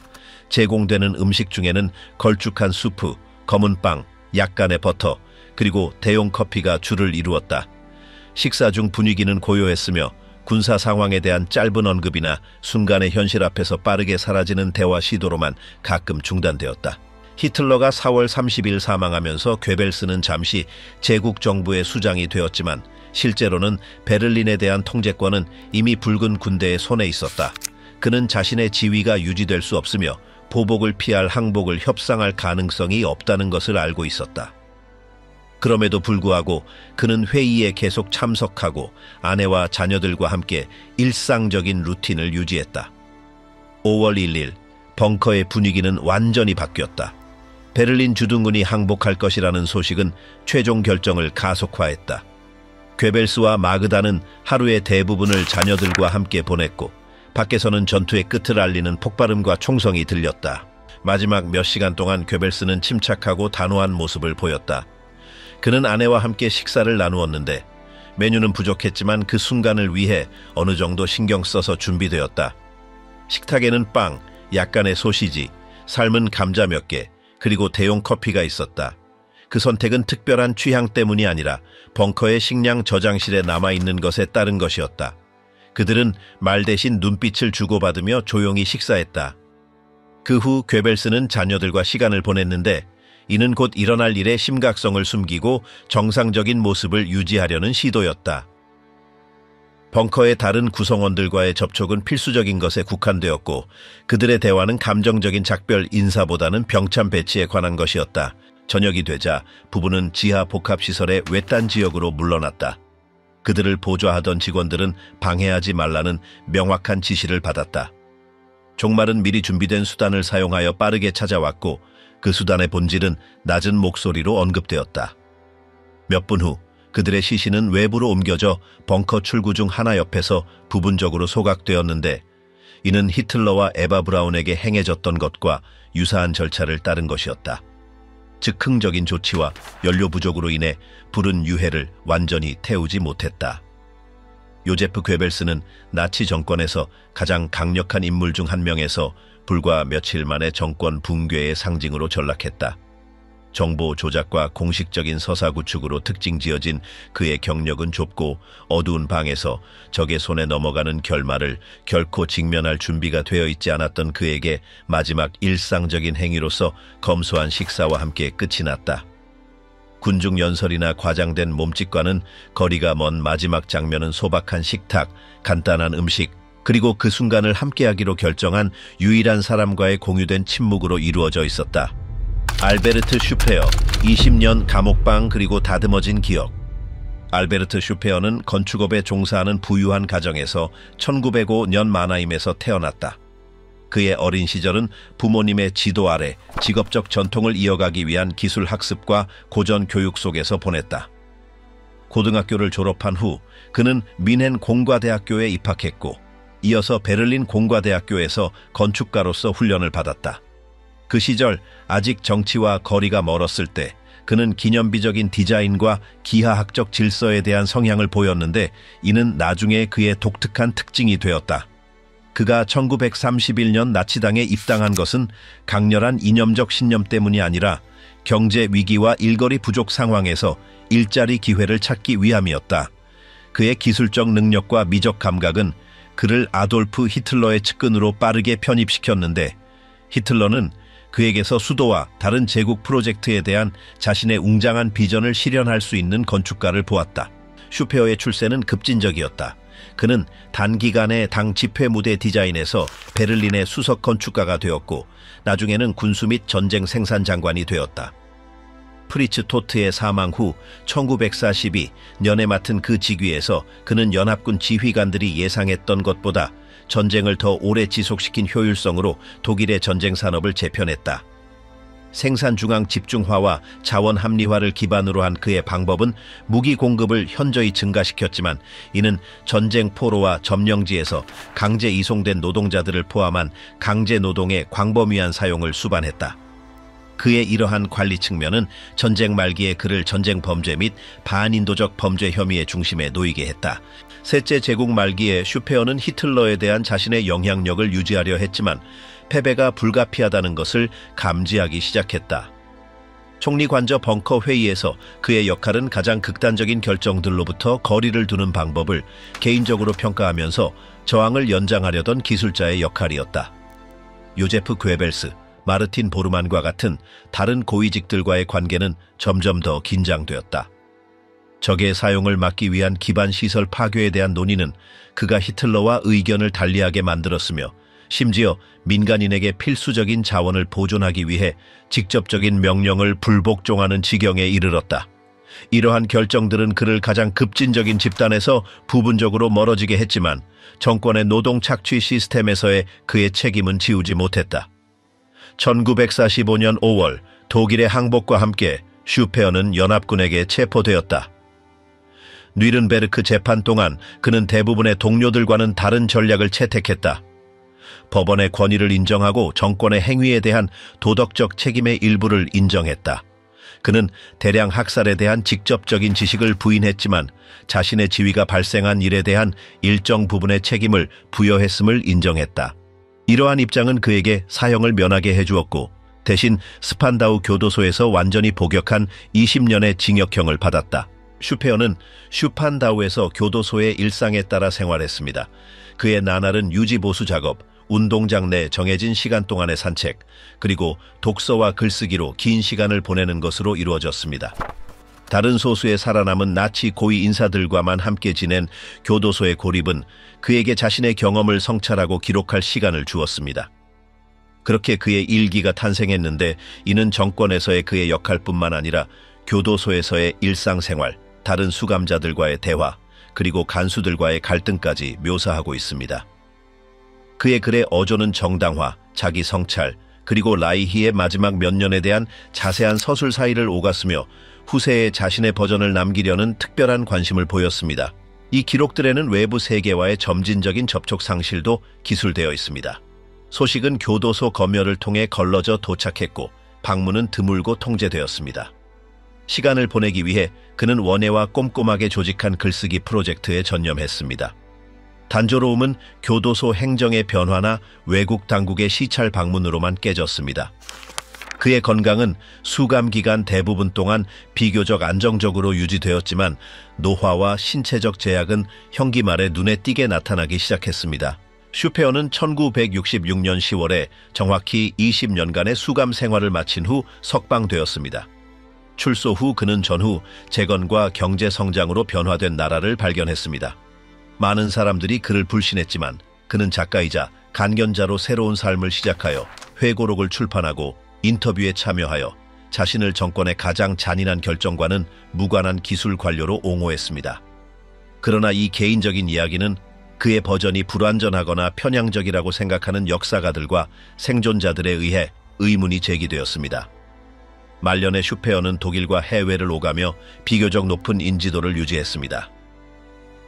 제공되는 음식 중에는 걸쭉한 수프, 검은 빵, 약간의 버터, 그리고 대용 커피가 주를 이루었다. 식사 중 분위기는 고요했으며 군사 상황에 대한 짧은 언급이나 순간의 현실 앞에서 빠르게 사라지는 대화 시도로만 가끔 중단되었다. 히틀러가 4월 30일 사망하면서 괴벨스는 잠시 제국 정부의 수장이 되었지만 실제로는 베를린에 대한 통제권은 이미 붉은 군대의 손에 있었다. 그는 자신의 지위가 유지될 수 없으며 보복을 피할 항복을 협상할 가능성이 없다는 것을 알고 있었다. 그럼에도 불구하고 그는 회의에 계속 참석하고 아내와 자녀들과 함께 일상적인 루틴을 유지했다. 5월 1일 벙커의 분위기는 완전히 바뀌었다. 베를린 주둔군이 항복할 것이라는 소식은 최종 결정을 가속화했다. 괴벨스와 마그다는 하루의 대부분을 자녀들과 함께 보냈고 밖에서는 전투의 끝을 알리는 폭발음과 총성이 들렸다. 마지막 몇 시간 동안 괴벨스는 침착하고 단호한 모습을 보였다. 그는 아내와 함께 식사를 나누었는데 메뉴는 부족했지만 그 순간을 위해 어느 정도 신경 써서 준비되었다. 식탁에는 빵, 약간의 소시지, 삶은 감자 몇 개, 그리고 대용 커피가 있었다. 그 선택은 특별한 취향 때문이 아니라 벙커의 식량 저장실에 남아있는 것에 따른 것이었다. 그들은 말 대신 눈빛을 주고받으며 조용히 식사했다. 그 후 괴벨스는 자녀들과 시간을 보냈는데 이는 곧 일어날 일의 심각성을 숨기고 정상적인 모습을 유지하려는 시도였다. 벙커의 다른 구성원들과의 접촉은 필수적인 것에 국한되었고 그들의 대화는 감정적인 작별 인사보다는 병참 배치에 관한 것이었다. 저녁이 되자 부부는 지하 복합시설의 외딴 지역으로 물러났다. 그들을 보좌하던 직원들은 방해하지 말라는 명확한 지시를 받았다. 종말은 미리 준비된 수단을 사용하여 빠르게 찾아왔고 그 수단의 본질은 낮은 목소리로 언급되었다. 몇 분 후 그들의 시신은 외부로 옮겨져 벙커 출구 중 하나 옆에서 부분적으로 소각되었는데 이는 히틀러와 에바 브라운에게 행해졌던 것과 유사한 절차를 따른 것이었다. 즉흥적인 조치와 연료 부족으로 인해 불은 유해를 완전히 태우지 못했다. 요제프 괴벨스는 나치 정권에서 가장 강력한 인물 중 한 명에서 불과 며칠 만에 정권 붕괴의 상징으로 전락했다. 정보 조작과 공식적인 서사 구축으로 특징 지어진 그의 경력은 좁고 어두운 방에서 적의 손에 넘어가는 결말을 결코 직면할 준비가 되어 있지 않았던 그에게 마지막 일상적인 행위로서 검소한 식사와 함께 끝이 났다. 군중 연설이나 과장된 몸짓과는 거리가 먼 마지막 장면은 소박한 식탁, 간단한 음식, 그리고 그 순간을 함께하기로 결정한 유일한 사람과의 공유된 침묵으로 이루어져 있었다. 알베르트 슈페어, 20년 감옥방 그리고 다듬어진 기억. 알베르트 슈페어는 건축업에 종사하는 부유한 가정에서 1905년 마나임에서 태어났다. 그의 어린 시절은 부모님의 지도 아래 직업적 전통을 이어가기 위한 기술 학습과 고전 교육 속에서 보냈다. 고등학교를 졸업한 후 그는 뮌헨 공과대학교에 입학했고 이어서 베를린 공과대학교에서 건축가로서 훈련을 받았다. 그 시절 아직 정치와 거리가 멀었을 때 그는 기념비적인 디자인과 기하학적 질서에 대한 성향을 보였는데 이는 나중에 그의 독특한 특징이 되었다. 그가 1931년 나치당에 입당한 것은 강렬한 이념적 신념 때문이 아니라 경제 위기와 일거리 부족 상황에서 일자리 기회를 찾기 위함이었다. 그의 기술적 능력과 미적 감각은 그를 아돌프 히틀러의 측근으로 빠르게 편입시켰는데 히틀러는 그에게서 수도와 다른 제국 프로젝트에 대한 자신의 웅장한 비전을 실현할 수 있는 건축가를 보았다. 슈페어의 출세는 급진적이었다. 그는 단기간에 당 집회 무대 디자인에서 베를린의 수석 건축가가 되었고 나중에는 군수 및 전쟁 생산 장관이 되었다. 프리츠 토트의 사망 후 1942년에 맡은 그 직위에서 그는 연합군 지휘관들이 예상했던 것보다 전쟁을 더 오래 지속시킨 효율성으로 독일의 전쟁 산업을 재편했다. 생산 중앙 집중화와 자원 합리화를 기반으로 한 그의 방법은 무기 공급을 현저히 증가시켰지만 이는 전쟁 포로와 점령지에서 강제 이송된 노동자들을 포함한 강제 노동의 광범위한 사용을 수반했다. 그의 이러한 관리 측면은 전쟁 말기에 그를 전쟁 범죄 및 반인도적 범죄 혐의의 중심에 놓이게 했다. 셋째 제국 말기에 슈페어는 히틀러에 대한 자신의 영향력을 유지하려 했지만 패배가 불가피하다는 것을 감지하기 시작했다. 총리 관저 벙커 회의에서 그의 역할은 가장 극단적인 결정들로부터 거리를 두는 방법을 개인적으로 평가하면서 저항을 연장하려던 기술자의 역할이었다. 요제프 괴벨스, 마르틴 보르만과 같은 다른 고위직들과의 관계는 점점 더 긴장되었다. 적의 사용을 막기 위한 기반 시설 파괴에 대한 논의는 그가 히틀러와 의견을 달리하게 만들었으며 심지어 민간인에게 필수적인 자원을 보존하기 위해 직접적인 명령을 불복종하는 지경에 이르렀다. 이러한 결정들은 그를 가장 급진적인 집단에서 부분적으로 멀어지게 했지만 정권의 노동 착취 시스템에서의 그의 책임은 지우지 못했다. 1945년 5월 독일의 항복과 함께 슈페어는 연합군에게 체포되었다. 뉘른베르크 재판 동안 그는 대부분의 동료들과는 다른 전략을 채택했다. 법원의 권위를 인정하고 정권의 행위에 대한 도덕적 책임의 일부를 인정했다. 그는 대량 학살에 대한 직접적인 지식을 부인했지만 자신의 지위가 발생한 일에 대한 일정 부분의 책임을 부여했음을 인정했다. 이러한 입장은 그에게 사형을 면하게 해주었고 대신 스판다우 교도소에서 완전히 복역한 20년의 징역형을 받았다. 슈페어는 슈판다우에서 교도소의 일상에 따라 생활했습니다. 그의 나날은 유지보수 작업, 운동장 내 정해진 시간 동안의 산책, 그리고 독서와 글쓰기로 긴 시간을 보내는 것으로 이루어졌습니다. 다른 소수의 살아남은 나치 고위 인사들과만 함께 지낸 교도소의 고립은 그에게 자신의 경험을 성찰하고 기록할 시간을 주었습니다. 그렇게 그의 일기가 탄생했는데 이는 정권에서의 그의 역할뿐만 아니라 교도소에서의 일상생활, 다른 수감자들과의 대화, 그리고 간수들과의 갈등까지 묘사하고 있습니다. 그의 글의 어조는 정당화, 자기 성찰, 그리고 라이히의 마지막 몇 년에 대한 자세한 서술 사이를 오갔으며 후세에 자신의 버전을 남기려는 특별한 관심을 보였습니다. 이 기록들에는 외부 세계와의 점진적인 접촉 상실도 기술되어 있습니다. 소식은 교도소 검열을 통해 걸러져 도착했고 방문은 드물고 통제되었습니다. 시간을 보내기 위해 그는 원예와 꼼꼼하게 조직한 글쓰기 프로젝트에 전념했습니다. 단조로움은 교도소 행정의 변화나 외국 당국의 시찰 방문으로만 깨졌습니다. 그의 건강은 수감 기간 대부분 동안 비교적 안정적으로 유지되었지만 노화와 신체적 제약은 형기 말에 눈에 띄게 나타나기 시작했습니다. 슈페어는 1966년 10월에 정확히 20년간의 수감 생활을 마친 후 석방되었습니다. 출소 후 그는 전후 재건과 경제 성장으로 변화된 나라를 발견했습니다. 많은 사람들이 그를 불신했지만 그는 작가이자 간견자로 새로운 삶을 시작하여 회고록을 출판하고 인터뷰에 참여하여 자신을 정권의 가장 잔인한 결정과는 무관한 기술 관료로 옹호했습니다. 그러나 이 개인적인 이야기는 그의 버전이 불완전하거나 편향적이라고 생각하는 역사가들과 생존자들에 의해 의문이 제기되었습니다. 말년의 슈페어는 독일과 해외를 오가며 비교적 높은 인지도를 유지했습니다.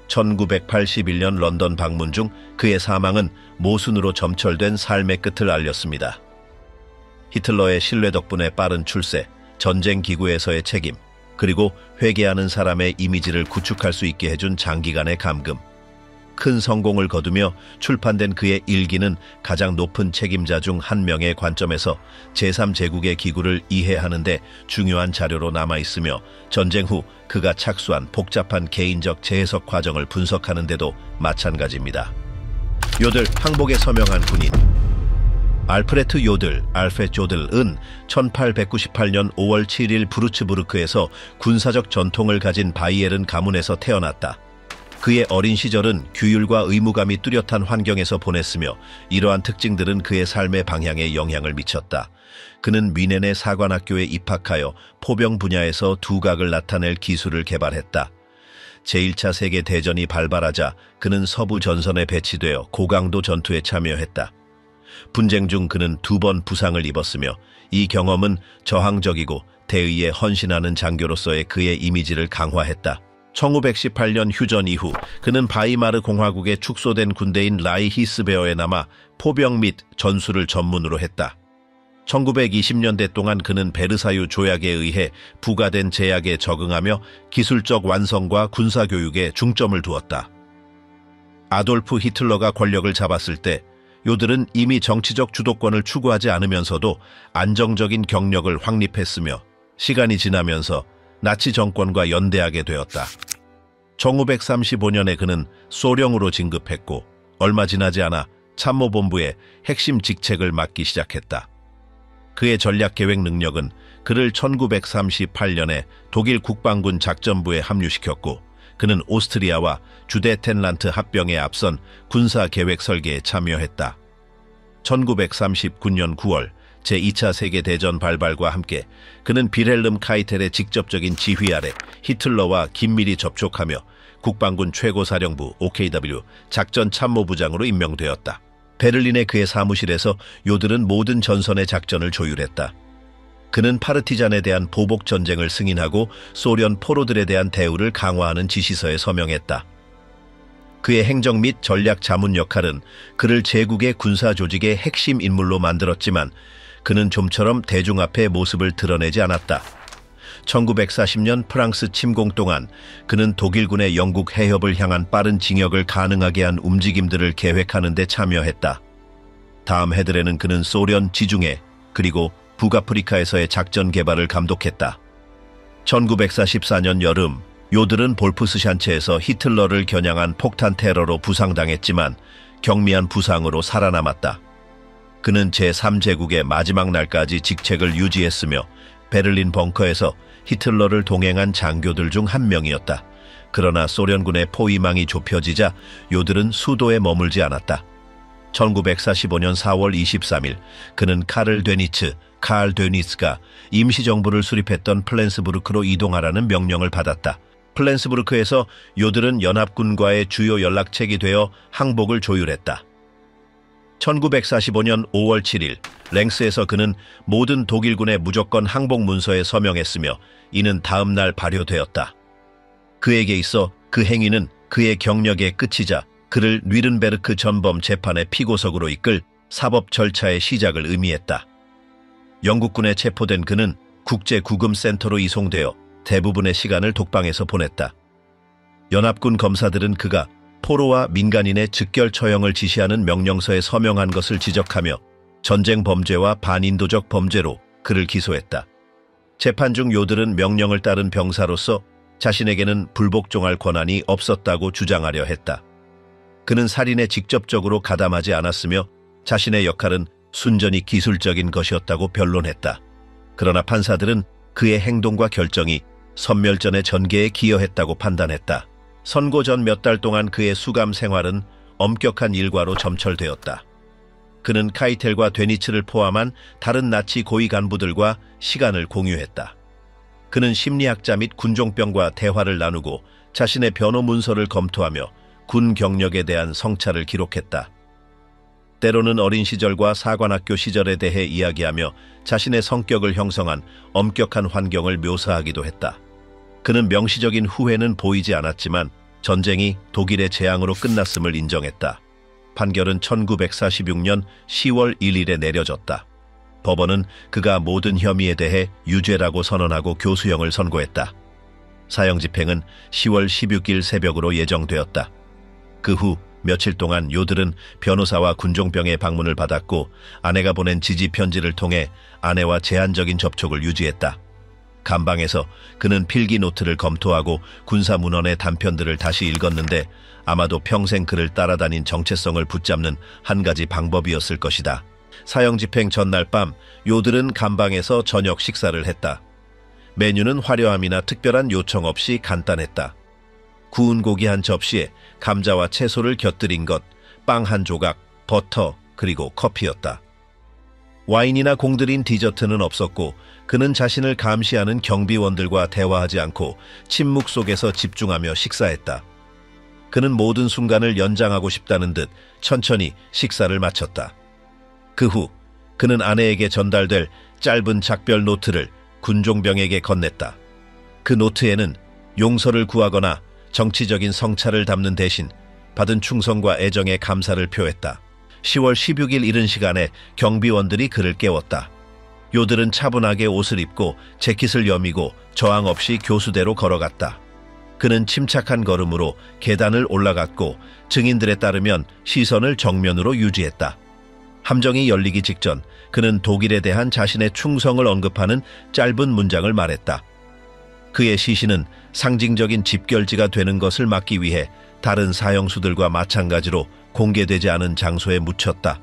1981년 런던 방문 중 그의 사망은 모순으로 점철된 삶의 끝을 알렸습니다. 히틀러의 신뢰 덕분에 빠른 출세, 전쟁 기구에서의 책임, 그리고 회개하는 사람의 이미지를 구축할 수 있게 해준 장기간의 감금. 큰 성공을 거두며 출판된 그의 일기는 가장 높은 책임자 중 한 명의 관점에서 제3제국의 기구를 이해하는 데 중요한 자료로 남아있으며 전쟁 후 그가 착수한 복잡한 개인적 재해석 과정을 분석하는 데도 마찬가지입니다. 요들, 항복에 서명한 군인. 알프레트 요들, 알프레트 조들은 1898년 5월 7일 브루츠부르크에서 군사적 전통을 가진 바이에른 가문에서 태어났다. 그의 어린 시절은 규율과 의무감이 뚜렷한 환경에서 보냈으며 이러한 특징들은 그의 삶의 방향에 영향을 미쳤다. 그는 뮌헨의 사관학교에 입학하여 포병 분야에서 두각을 나타낼 기술을 개발했다. 제1차 세계대전이 발발하자 그는 서부 전선에 배치되어 고강도 전투에 참여했다. 분쟁 중 그는 2번 부상을 입었으며 이 경험은 저항적이고 대의에 헌신하는 장교로서의 그의 이미지를 강화했다. 1918년 휴전 이후 그는 바이마르 공화국에 축소된 군대인 라이히스베어에 남아 포병 및 전술을 전문으로 했다. 1920년대 동안 그는 베르사유 조약에 의해 부과된 제약에 적응하며 기술적 완성과 군사교육에 중점을 두었다. 아돌프 히틀러가 권력을 잡았을 때 요들은 이미 정치적 주도권을 추구하지 않으면서도 안정적인 경력을 확립했으며 시간이 지나면서 나치 정권과 연대하게 되었다. 1935년에 그는 소령으로 진급했고 얼마 지나지 않아 참모본부의 핵심 직책을 맡기 시작했다. 그의 전략계획 능력은 그를 1938년에 독일 국방군 작전부에 합류시켰고 그는 오스트리아와 주데텐란트 합병에 앞선 군사계획 설계에 참여했다. 1939년 9월 제2차 세계대전 발발과 함께 그는 빌헬름 카이텔의 직접적인 지휘 아래 히틀러와 긴밀히 접촉하며 국방군 최고사령부 OKW 작전참모부장으로 임명되었다. 베를린의 그의 사무실에서 요들은 모든 전선의 작전을 조율했다. 그는 파르티잔에 대한 보복 전쟁을 승인하고 소련 포로들에 대한 대우를 강화하는 지시서에 서명했다. 그의 행정 및 전략 자문 역할은 그를 제국의 군사 조직의 핵심 인물로 만들었지만 그는 좀처럼 대중 앞에 모습을 드러내지 않았다. 1940년 프랑스 침공 동안 그는 독일군의 영국 해협을 향한 빠른 진격을 가능하게 한 움직임들을 계획하는 데 참여했다. 다음 해들에는 그는 소련 지중해 그리고 북아프리카에서의 작전 개발을 감독했다. 1944년 여름 요들은 볼프스샨체에서 히틀러를 겨냥한 폭탄 테러로 부상당했지만 경미한 부상으로 살아남았다. 그는 제3제국의 마지막 날까지 직책을 유지했으며 베를린 벙커에서 히틀러를 동행한 장교들 중 한 명이었다. 그러나 소련군의 포위망이 좁혀지자 요들은 수도에 머물지 않았다. 1945년 4월 23일 그는 칼 데니츠가 임시정부를 수립했던 플랜스부르크로 이동하라는 명령을 받았다. 플랜스부르크에서 요들은 연합군과의 주요 연락책이 되어 항복을 조율했다. 1945년 5월 7일 랭스에서 그는 모든 독일군의 무조건 항복 문서에 서명했으며 이는 다음 날 발효되었다. 그에게 있어 그 행위는 그의 경력의 끝이자 그를 뉘른베르크 전범 재판의 피고석으로 이끌 사법 절차의 시작을 의미했다. 영국군에 체포된 그는 국제구금센터로 이송되어 대부분의 시간을 독방에서 보냈다. 연합군 검사들은 그가 포로와 민간인의 즉결 처형을 지시하는 명령서에 서명한 것을 지적하며 전쟁 범죄와 반인도적 범죄로 그를 기소했다. 재판 중 요들은 명령을 따른 병사로서 자신에게는 불복종할 권한이 없었다고 주장하려 했다. 그는 살인에 직접적으로 가담하지 않았으며 자신의 역할은 순전히 기술적인 것이었다고 변론했다. 그러나 판사들은 그의 행동과 결정이 선멸전의 전개에 기여했다고 판단했다. 선고 전 몇 달 동안 그의 수감 생활은 엄격한 일과로 점철되었다. 그는 카이텔과 데니츠를 포함한 다른 나치 고위 간부들과 시간을 공유했다. 그는 심리학자 및 군종병과 대화를 나누고 자신의 변호 문서를 검토하며 군 경력에 대한 성찰을 기록했다. 때로는 어린 시절과 사관학교 시절에 대해 이야기하며 자신의 성격을 형성한 엄격한 환경을 묘사하기도 했다. 그는 명시적인 후회는 보이지 않았지만 전쟁이 독일의 재앙으로 끝났음을 인정했다. 판결은 1946년 10월 1일에 내려졌다. 법원은 그가 모든 혐의에 대해 유죄라고 선언하고 교수형을 선고했다. 사형 집행은 10월 16일 새벽으로 예정되었다. 그 후 며칠 동안 요들은 변호사와 군종병의 방문을 받았고 아내가 보낸 지지 편지를 통해 아내와 제한적인 접촉을 유지했다. 감방에서 그는 필기 노트를 검토하고 군사문헌의 단편들을 다시 읽었는데 아마도 평생 그를 따라다닌 정체성을 붙잡는 한 가지 방법이었을 것이다. 사형 집행 전날 밤 요들은 감방에서 저녁 식사를 했다. 메뉴는 화려함이나 특별한 요청 없이 간단했다. 구운 고기 한 접시에 감자와 채소를 곁들인 것, 빵 한 조각, 버터, 그리고 커피였다. 와인이나 공들인 디저트는 없었고 그는 자신을 감시하는 경비원들과 대화하지 않고 침묵 속에서 집중하며 식사했다. 그는 모든 순간을 연장하고 싶다는 듯 천천히 식사를 마쳤다. 그 후 그는 아내에게 전달될 짧은 작별 노트를 군종병에게 건넸다. 그 노트에는 용서를 구하거나 정치적인 성찰을 담는 대신 받은 충성과 애정에 감사를 표했다. 10월 16일 이른 시간에 경비원들이 그를 깨웠다. 요들은 차분하게 옷을 입고 재킷을 여미고 저항 없이 교수대로 걸어갔다. 그는 침착한 걸음으로 계단을 올라갔고 증인들에 따르면 시선을 정면으로 유지했다. 함정이 열리기 직전 그는 독일에 대한 자신의 충성을 언급하는 짧은 문장을 말했다. 그의 시신은 상징적인 집결지가 되는 것을 막기 위해 다른 사형수들과 마찬가지로 공개되지 않은 장소에 묻혔다.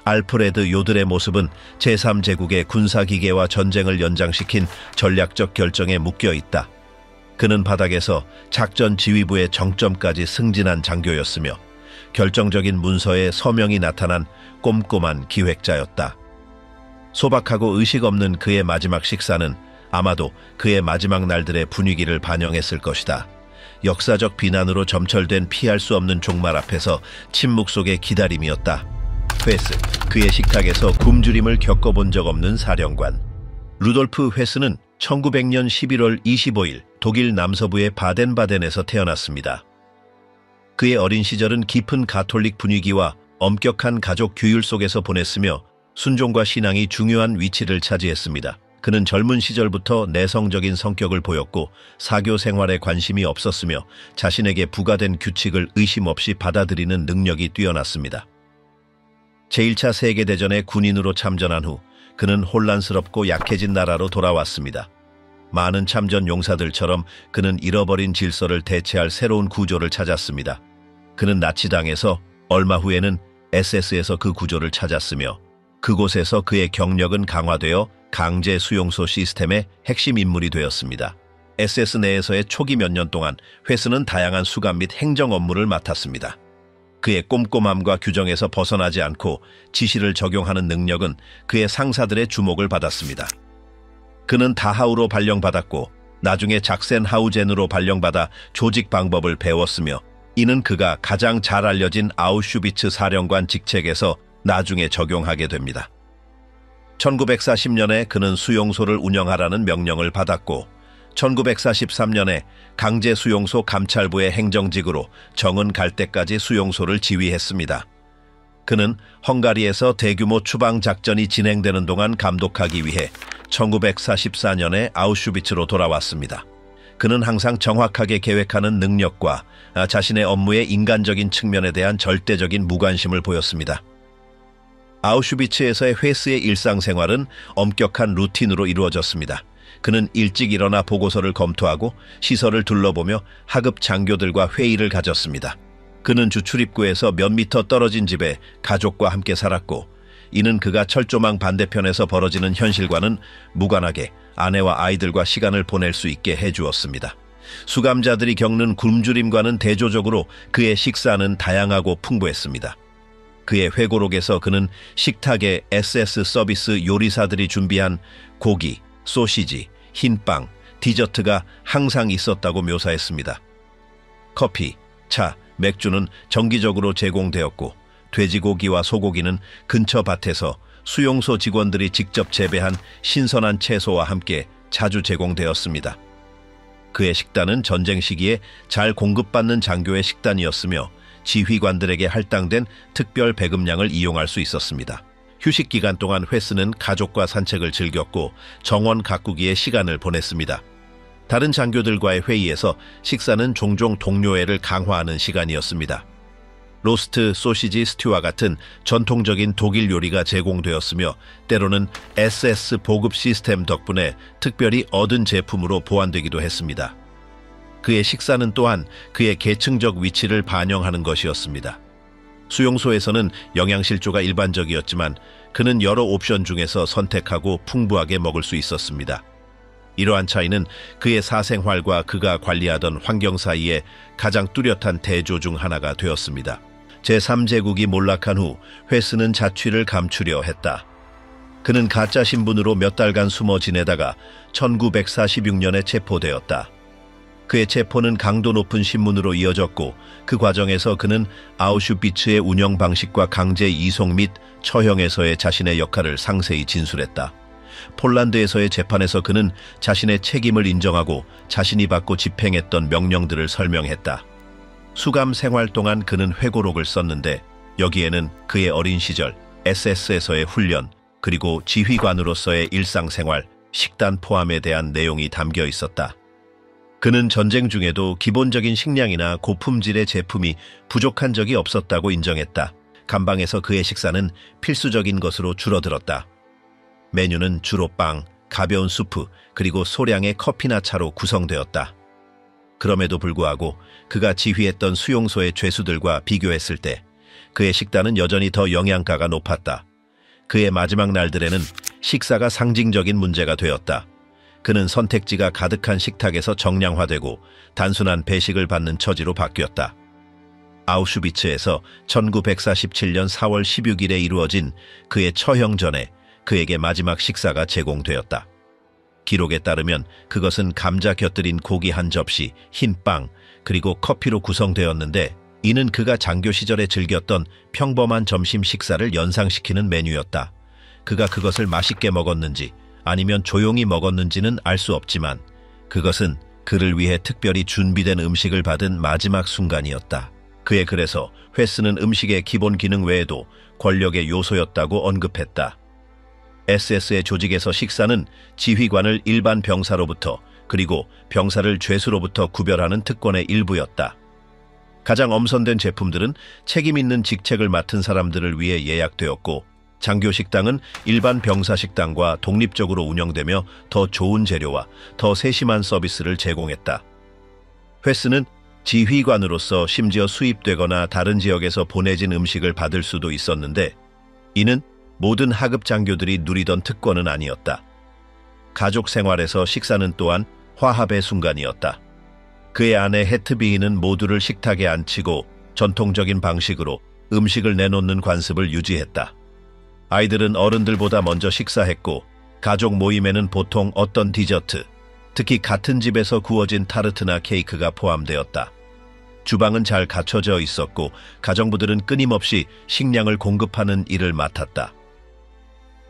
알프레드 요들의 모습은 제3제국의 군사기계와 전쟁을 연장시킨 전략적 결정에 묶여 있다. 그는 바닥에서 작전 지휘부의 정점까지 승진한 장교였으며 결정적인 문서에 서명이 나타난 꼼꼼한 기획자였다. 소박하고 의식 없는 그의 마지막 식사는 아마도 그의 마지막 날들의 분위기를 반영했을 것이다. 역사적 비난으로 점철된 피할 수 없는 종말 앞에서 침묵 속의 기다림이었다. 회스, 그의 식탁에서 굶주림을 겪어본 적 없는 사령관. 루돌프 회스는 1900년 11월 25일 독일 남서부의 바덴바덴에서 태어났습니다. 그의 어린 시절은 깊은 가톨릭 분위기와 엄격한 가족 규율 속에서 보냈으며 순종과 신앙이 중요한 위치를 차지했습니다. 그는 젊은 시절부터 내성적인 성격을 보였고 사교 생활에 관심이 없었으며 자신에게 부과된 규칙을 의심 없이 받아들이는 능력이 뛰어났습니다. 제1차 세계대전에 군인으로 참전한 후 그는 혼란스럽고 약해진 나라로 돌아왔습니다. 많은 참전 용사들처럼 그는 잃어버린 질서를 대체할 새로운 구조를 찾았습니다. 그는 나치당해서 얼마 후에는 SS에서 그 구조를 찾았으며 그곳에서 그의 경력은 강화되어 강제 수용소 시스템의 핵심 인물이 되었습니다. SS 내에서의 초기 몇 년 동안 회스는 다양한 수감 및 행정 업무를 맡았습니다. 그의 꼼꼼함과 규정에서 벗어나지 않고 지시를 적용하는 능력은 그의 상사들의 주목을 받았습니다. 그는 다하우로 발령받았고 나중에 작센하우젠으로 발령받아 조직 방법을 배웠으며 이는 그가 가장 잘 알려진 아우슈비츠 사령관 직책에서 나중에 적용하게 됩니다. 1940년에 그는 수용소를 운영하라는 명령을 받았고 1943년에 강제 수용소 감찰부의 행정직으로 정은 갈 때까지 수용소를 지휘했습니다. 그는 헝가리에서 대규모 추방 작전이 진행되는 동안 감독하기 위해 1944년에 아우슈비츠로 돌아왔습니다. 그는 항상 정확하게 계획하는 능력과 자신의 업무의 인간적인 측면에 대한 절대적인 무관심을 보였습니다. 아우슈비츠에서의 회스의 일상생활은 엄격한 루틴으로 이루어졌습니다. 그는 일찍 일어나 보고서를 검토하고 시설을 둘러보며 하급 장교들과 회의를 가졌습니다. 그는 주 출입구에서 몇 미터 떨어진 집에 가족과 함께 살았고 이는 그가 철조망 반대편에서 벌어지는 현실과는 무관하게 아내와 아이들과 시간을 보낼 수 있게 해주었습니다. 수감자들이 겪는 굶주림과는 대조적으로 그의 식사는 다양하고 풍부했습니다. 그의 회고록에서 그는 식탁에 SS 서비스 요리사들이 준비한 고기, 소시지, 흰빵, 디저트가 항상 있었다고 묘사했습니다. 커피, 차, 맥주는 정기적으로 제공되었고 돼지고기와 소고기는 근처 밭에서 수용소 직원들이 직접 재배한 신선한 채소와 함께 자주 제공되었습니다. 그의 식단은 전쟁 시기에 잘 공급받는 장교의 식단이었으며 지휘관들에게 할당된 특별 배급량을 이용할 수 있었습니다. 휴식 기간 동안 회스는 가족과 산책을 즐겼고 정원 가꾸기에 시간을 보냈습니다. 다른 장교들과의 회의에서 식사는 종종 동료애를 강화하는 시간이었습니다. 로스트, 소시지, 스튜와 같은 전통적인 독일 요리가 제공되었으며 때로는 SS 보급 시스템 덕분에 특별히 얻은 제품으로 보완되기도 했습니다. 그의 식사는 또한 그의 계층적 위치를 반영하는 것이었습니다. 수용소에서는 영양실조가 일반적이었지만 그는 여러 옵션 중에서 선택하고 풍부하게 먹을 수 있었습니다. 이러한 차이는 그의 사생활과 그가 관리하던 환경 사이에 가장 뚜렷한 대조 중 하나가 되었습니다. 제3제국이 몰락한 후 회스는 자취를 감추려 했다. 그는 가짜 신분으로 몇 달간 숨어 지내다가 1946년에 체포되었다. 그의 체포는 강도 높은 신문으로 이어졌고 그 과정에서 그는 아우슈비츠의 운영 방식과 강제 이송 및 처형에서의 자신의 역할을 상세히 진술했다. 폴란드에서의 재판에서 그는 자신의 책임을 인정하고 자신이 받고 집행했던 명령들을 설명했다. 수감 생활 동안 그는 회고록을 썼는데 여기에는 그의 어린 시절, SS에서의 훈련, 그리고 지휘관으로서의 일상생활, 식단 포함에 대한 내용이 담겨 있었다. 그는 전쟁 중에도 기본적인 식량이나 고품질의 제품이 부족한 적이 없었다고 인정했다. 감방에서 그의 식사는 필수적인 것으로 줄어들었다. 메뉴는 주로 빵, 가벼운 수프, 그리고 소량의 커피나 차로 구성되었다. 그럼에도 불구하고 그가 지휘했던 수용소의 죄수들과 비교했을 때 그의 식단은 여전히 더 영양가가 높았다. 그의 마지막 날들에는 식사가 상징적인 문제가 되었다. 그는 선택지가 가득한 식탁에서 정량화되고 단순한 배식을 받는 처지로 바뀌었다. 아우슈비츠에서 1947년 4월 16일에 이루어진 그의 처형 전에 그에게 마지막 식사가 제공되었다. 기록에 따르면 그것은 감자 곁들인 고기 한 접시, 흰 빵, 그리고 커피로 구성되었는데 이는 그가 장교 시절에 즐겼던 평범한 점심 식사를 연상시키는 메뉴였다. 그가 그것을 맛있게 먹었는지 아니면 조용히 먹었는지는 알 수 없지만 그것은 그를 위해 특별히 준비된 음식을 받은 마지막 순간이었다. 그의 글에서 회스는 음식의 기본 기능 외에도 권력의 요소였다고 언급했다. SS의 조직에서 식사는 지휘관을 일반 병사로부터 그리고 병사를 죄수로부터 구별하는 특권의 일부였다. 가장 엄선된 제품들은 책임 있는 직책을 맡은 사람들을 위해 예약되었고 장교 식당은 일반 병사 식당과 독립적으로 운영되며 더 좋은 재료와 더 세심한 서비스를 제공했다. 회스는 지휘관으로서 심지어 수입되거나 다른 지역에서 보내진 음식을 받을 수도 있었는데 이는 모든 하급 장교들이 누리던 특권은 아니었다. 가족 생활에서 식사는 또한 화합의 순간이었다. 그의 아내 헤트비히는 모두를 식탁에 앉히고 전통적인 방식으로 음식을 내놓는 관습을 유지했다. 아이들은 어른들보다 먼저 식사했고 가족 모임에는 보통 어떤 디저트, 특히 같은 집에서 구워진 타르트나 케이크가 포함되었다. 주방은 잘 갖춰져 있었고 가정부들은 끊임없이 식량을 공급하는 일을 맡았다.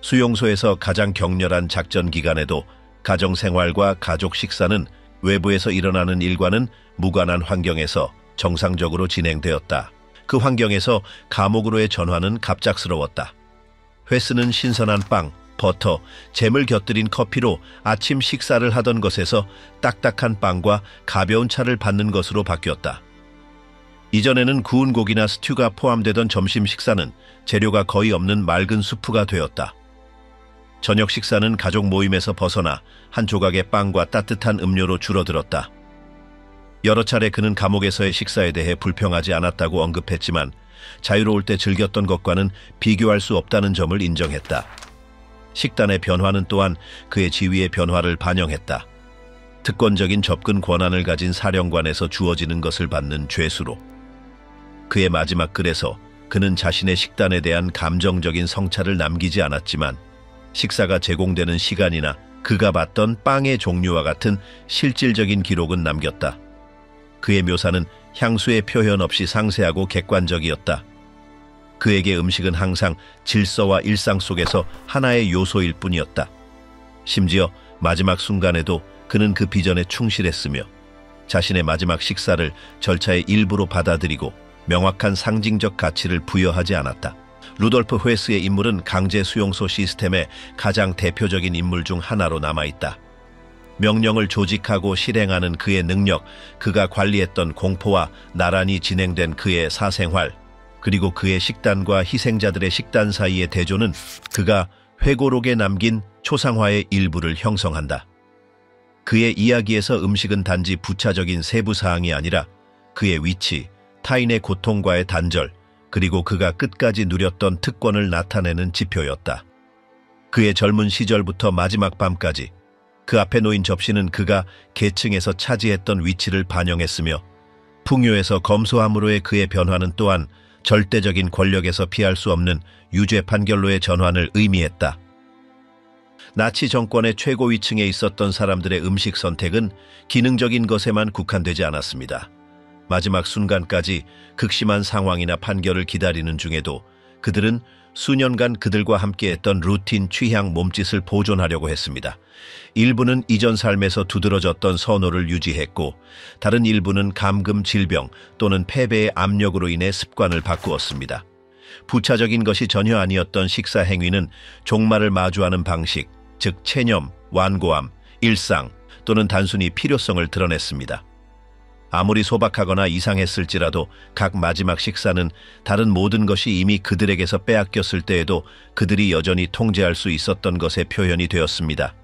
수용소에서 가장 격렬한 작전 기간에도 가정생활과 가족 식사는 외부에서 일어나는 일과는 무관한 환경에서 정상적으로 진행되었다. 그 환경에서 감옥으로의 전환은 갑작스러웠다. 회스는 신선한 빵, 버터, 잼을 곁들인 커피로 아침 식사를 하던 것에서 딱딱한 빵과 가벼운 차를 받는 것으로 바뀌었다. 이전에는 구운 고기나 스튜가 포함되던 점심 식사는 재료가 거의 없는 맑은 수프가 되었다. 저녁 식사는 가족 모임에서 벗어나 한 조각의 빵과 따뜻한 음료로 줄어들었다. 여러 차례 그는 감옥에서의 식사에 대해 불평하지 않았다고 언급했지만 자유로울 때 즐겼던 것과는 비교할 수 없다는 점을 인정했다. 식단의 변화는 또한 그의 지위의 변화를 반영했다. 특권적인 접근 권한을 가진 사령관에서 주어지는 것을 받는 죄수로. 그의 마지막 글에서 그는 자신의 식단에 대한 감정적인 성찰을 남기지 않았지만 식사가 제공되는 시간이나 그가 봤던 빵의 종류와 같은 실질적인 기록은 남겼다. 그의 묘사는 향수의 표현 없이 상세하고 객관적이었다. 그에게 음식은 항상 질서와 일상 속에서 하나의 요소일 뿐이었다. 심지어 마지막 순간에도 그는 그 비전에 충실했으며 자신의 마지막 식사를 절차의 일부로 받아들이고 명확한 상징적 가치를 부여하지 않았다. 루돌프 회스의 인물은 강제 수용소 시스템의 가장 대표적인 인물 중 하나로 남아있다. 명령을 조직하고 실행하는 그의 능력, 그가 관리했던 공포와 나란히 진행된 그의 사생활, 그리고 그의 식단과 희생자들의 식단 사이의 대조는 그가 회고록에 남긴 초상화의 일부를 형성한다. 그의 이야기에서 음식은 단지 부차적인 세부 사항이 아니라 그의 위치, 타인의 고통과의 단절, 그리고 그가 끝까지 누렸던 특권을 나타내는 지표였다. 그의 젊은 시절부터 마지막 밤까지 그 앞에 놓인 접시는 그가 계층에서 차지했던 위치를 반영했으며 풍요에서 검소함으로의 그의 변화는 또한 절대적인 권력에서 피할 수 없는 유죄 판결로의 전환을 의미했다. 나치 정권의 최고 위층에 있었던 사람들의 음식 선택은 기능적인 것에만 국한되지 않았습니다. 마지막 순간까지 극심한 상황이나 판결을 기다리는 중에도 그들은 수년간 그들과 함께했던 루틴 취향 몸짓을 보존하려고 했습니다. 일부는 이전 삶에서 두드러졌던 선호를 유지했고 다른 일부는 감금 질병 또는 패배의 압력으로 인해 습관을 바꾸었습니다. 부차적인 것이 전혀 아니었던 식사 행위는 종말을 마주하는 방식, 즉 체념, 완고함, 일상 또는 단순히 필요성을 드러냈습니다. 아무리 소박하거나 이상했을지라도 각 마지막 식사는 다른 모든 것이 이미 그들에게서 빼앗겼을 때에도 그들이 여전히 통제할 수 있었던 것의 표현이 되었습니다.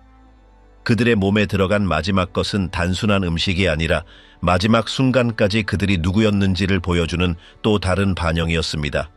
그들의 몸에 들어간 마지막 것은 단순한 음식이 아니라 마지막 순간까지 그들이 누구였는지를 보여주는 또 다른 반영이었습니다.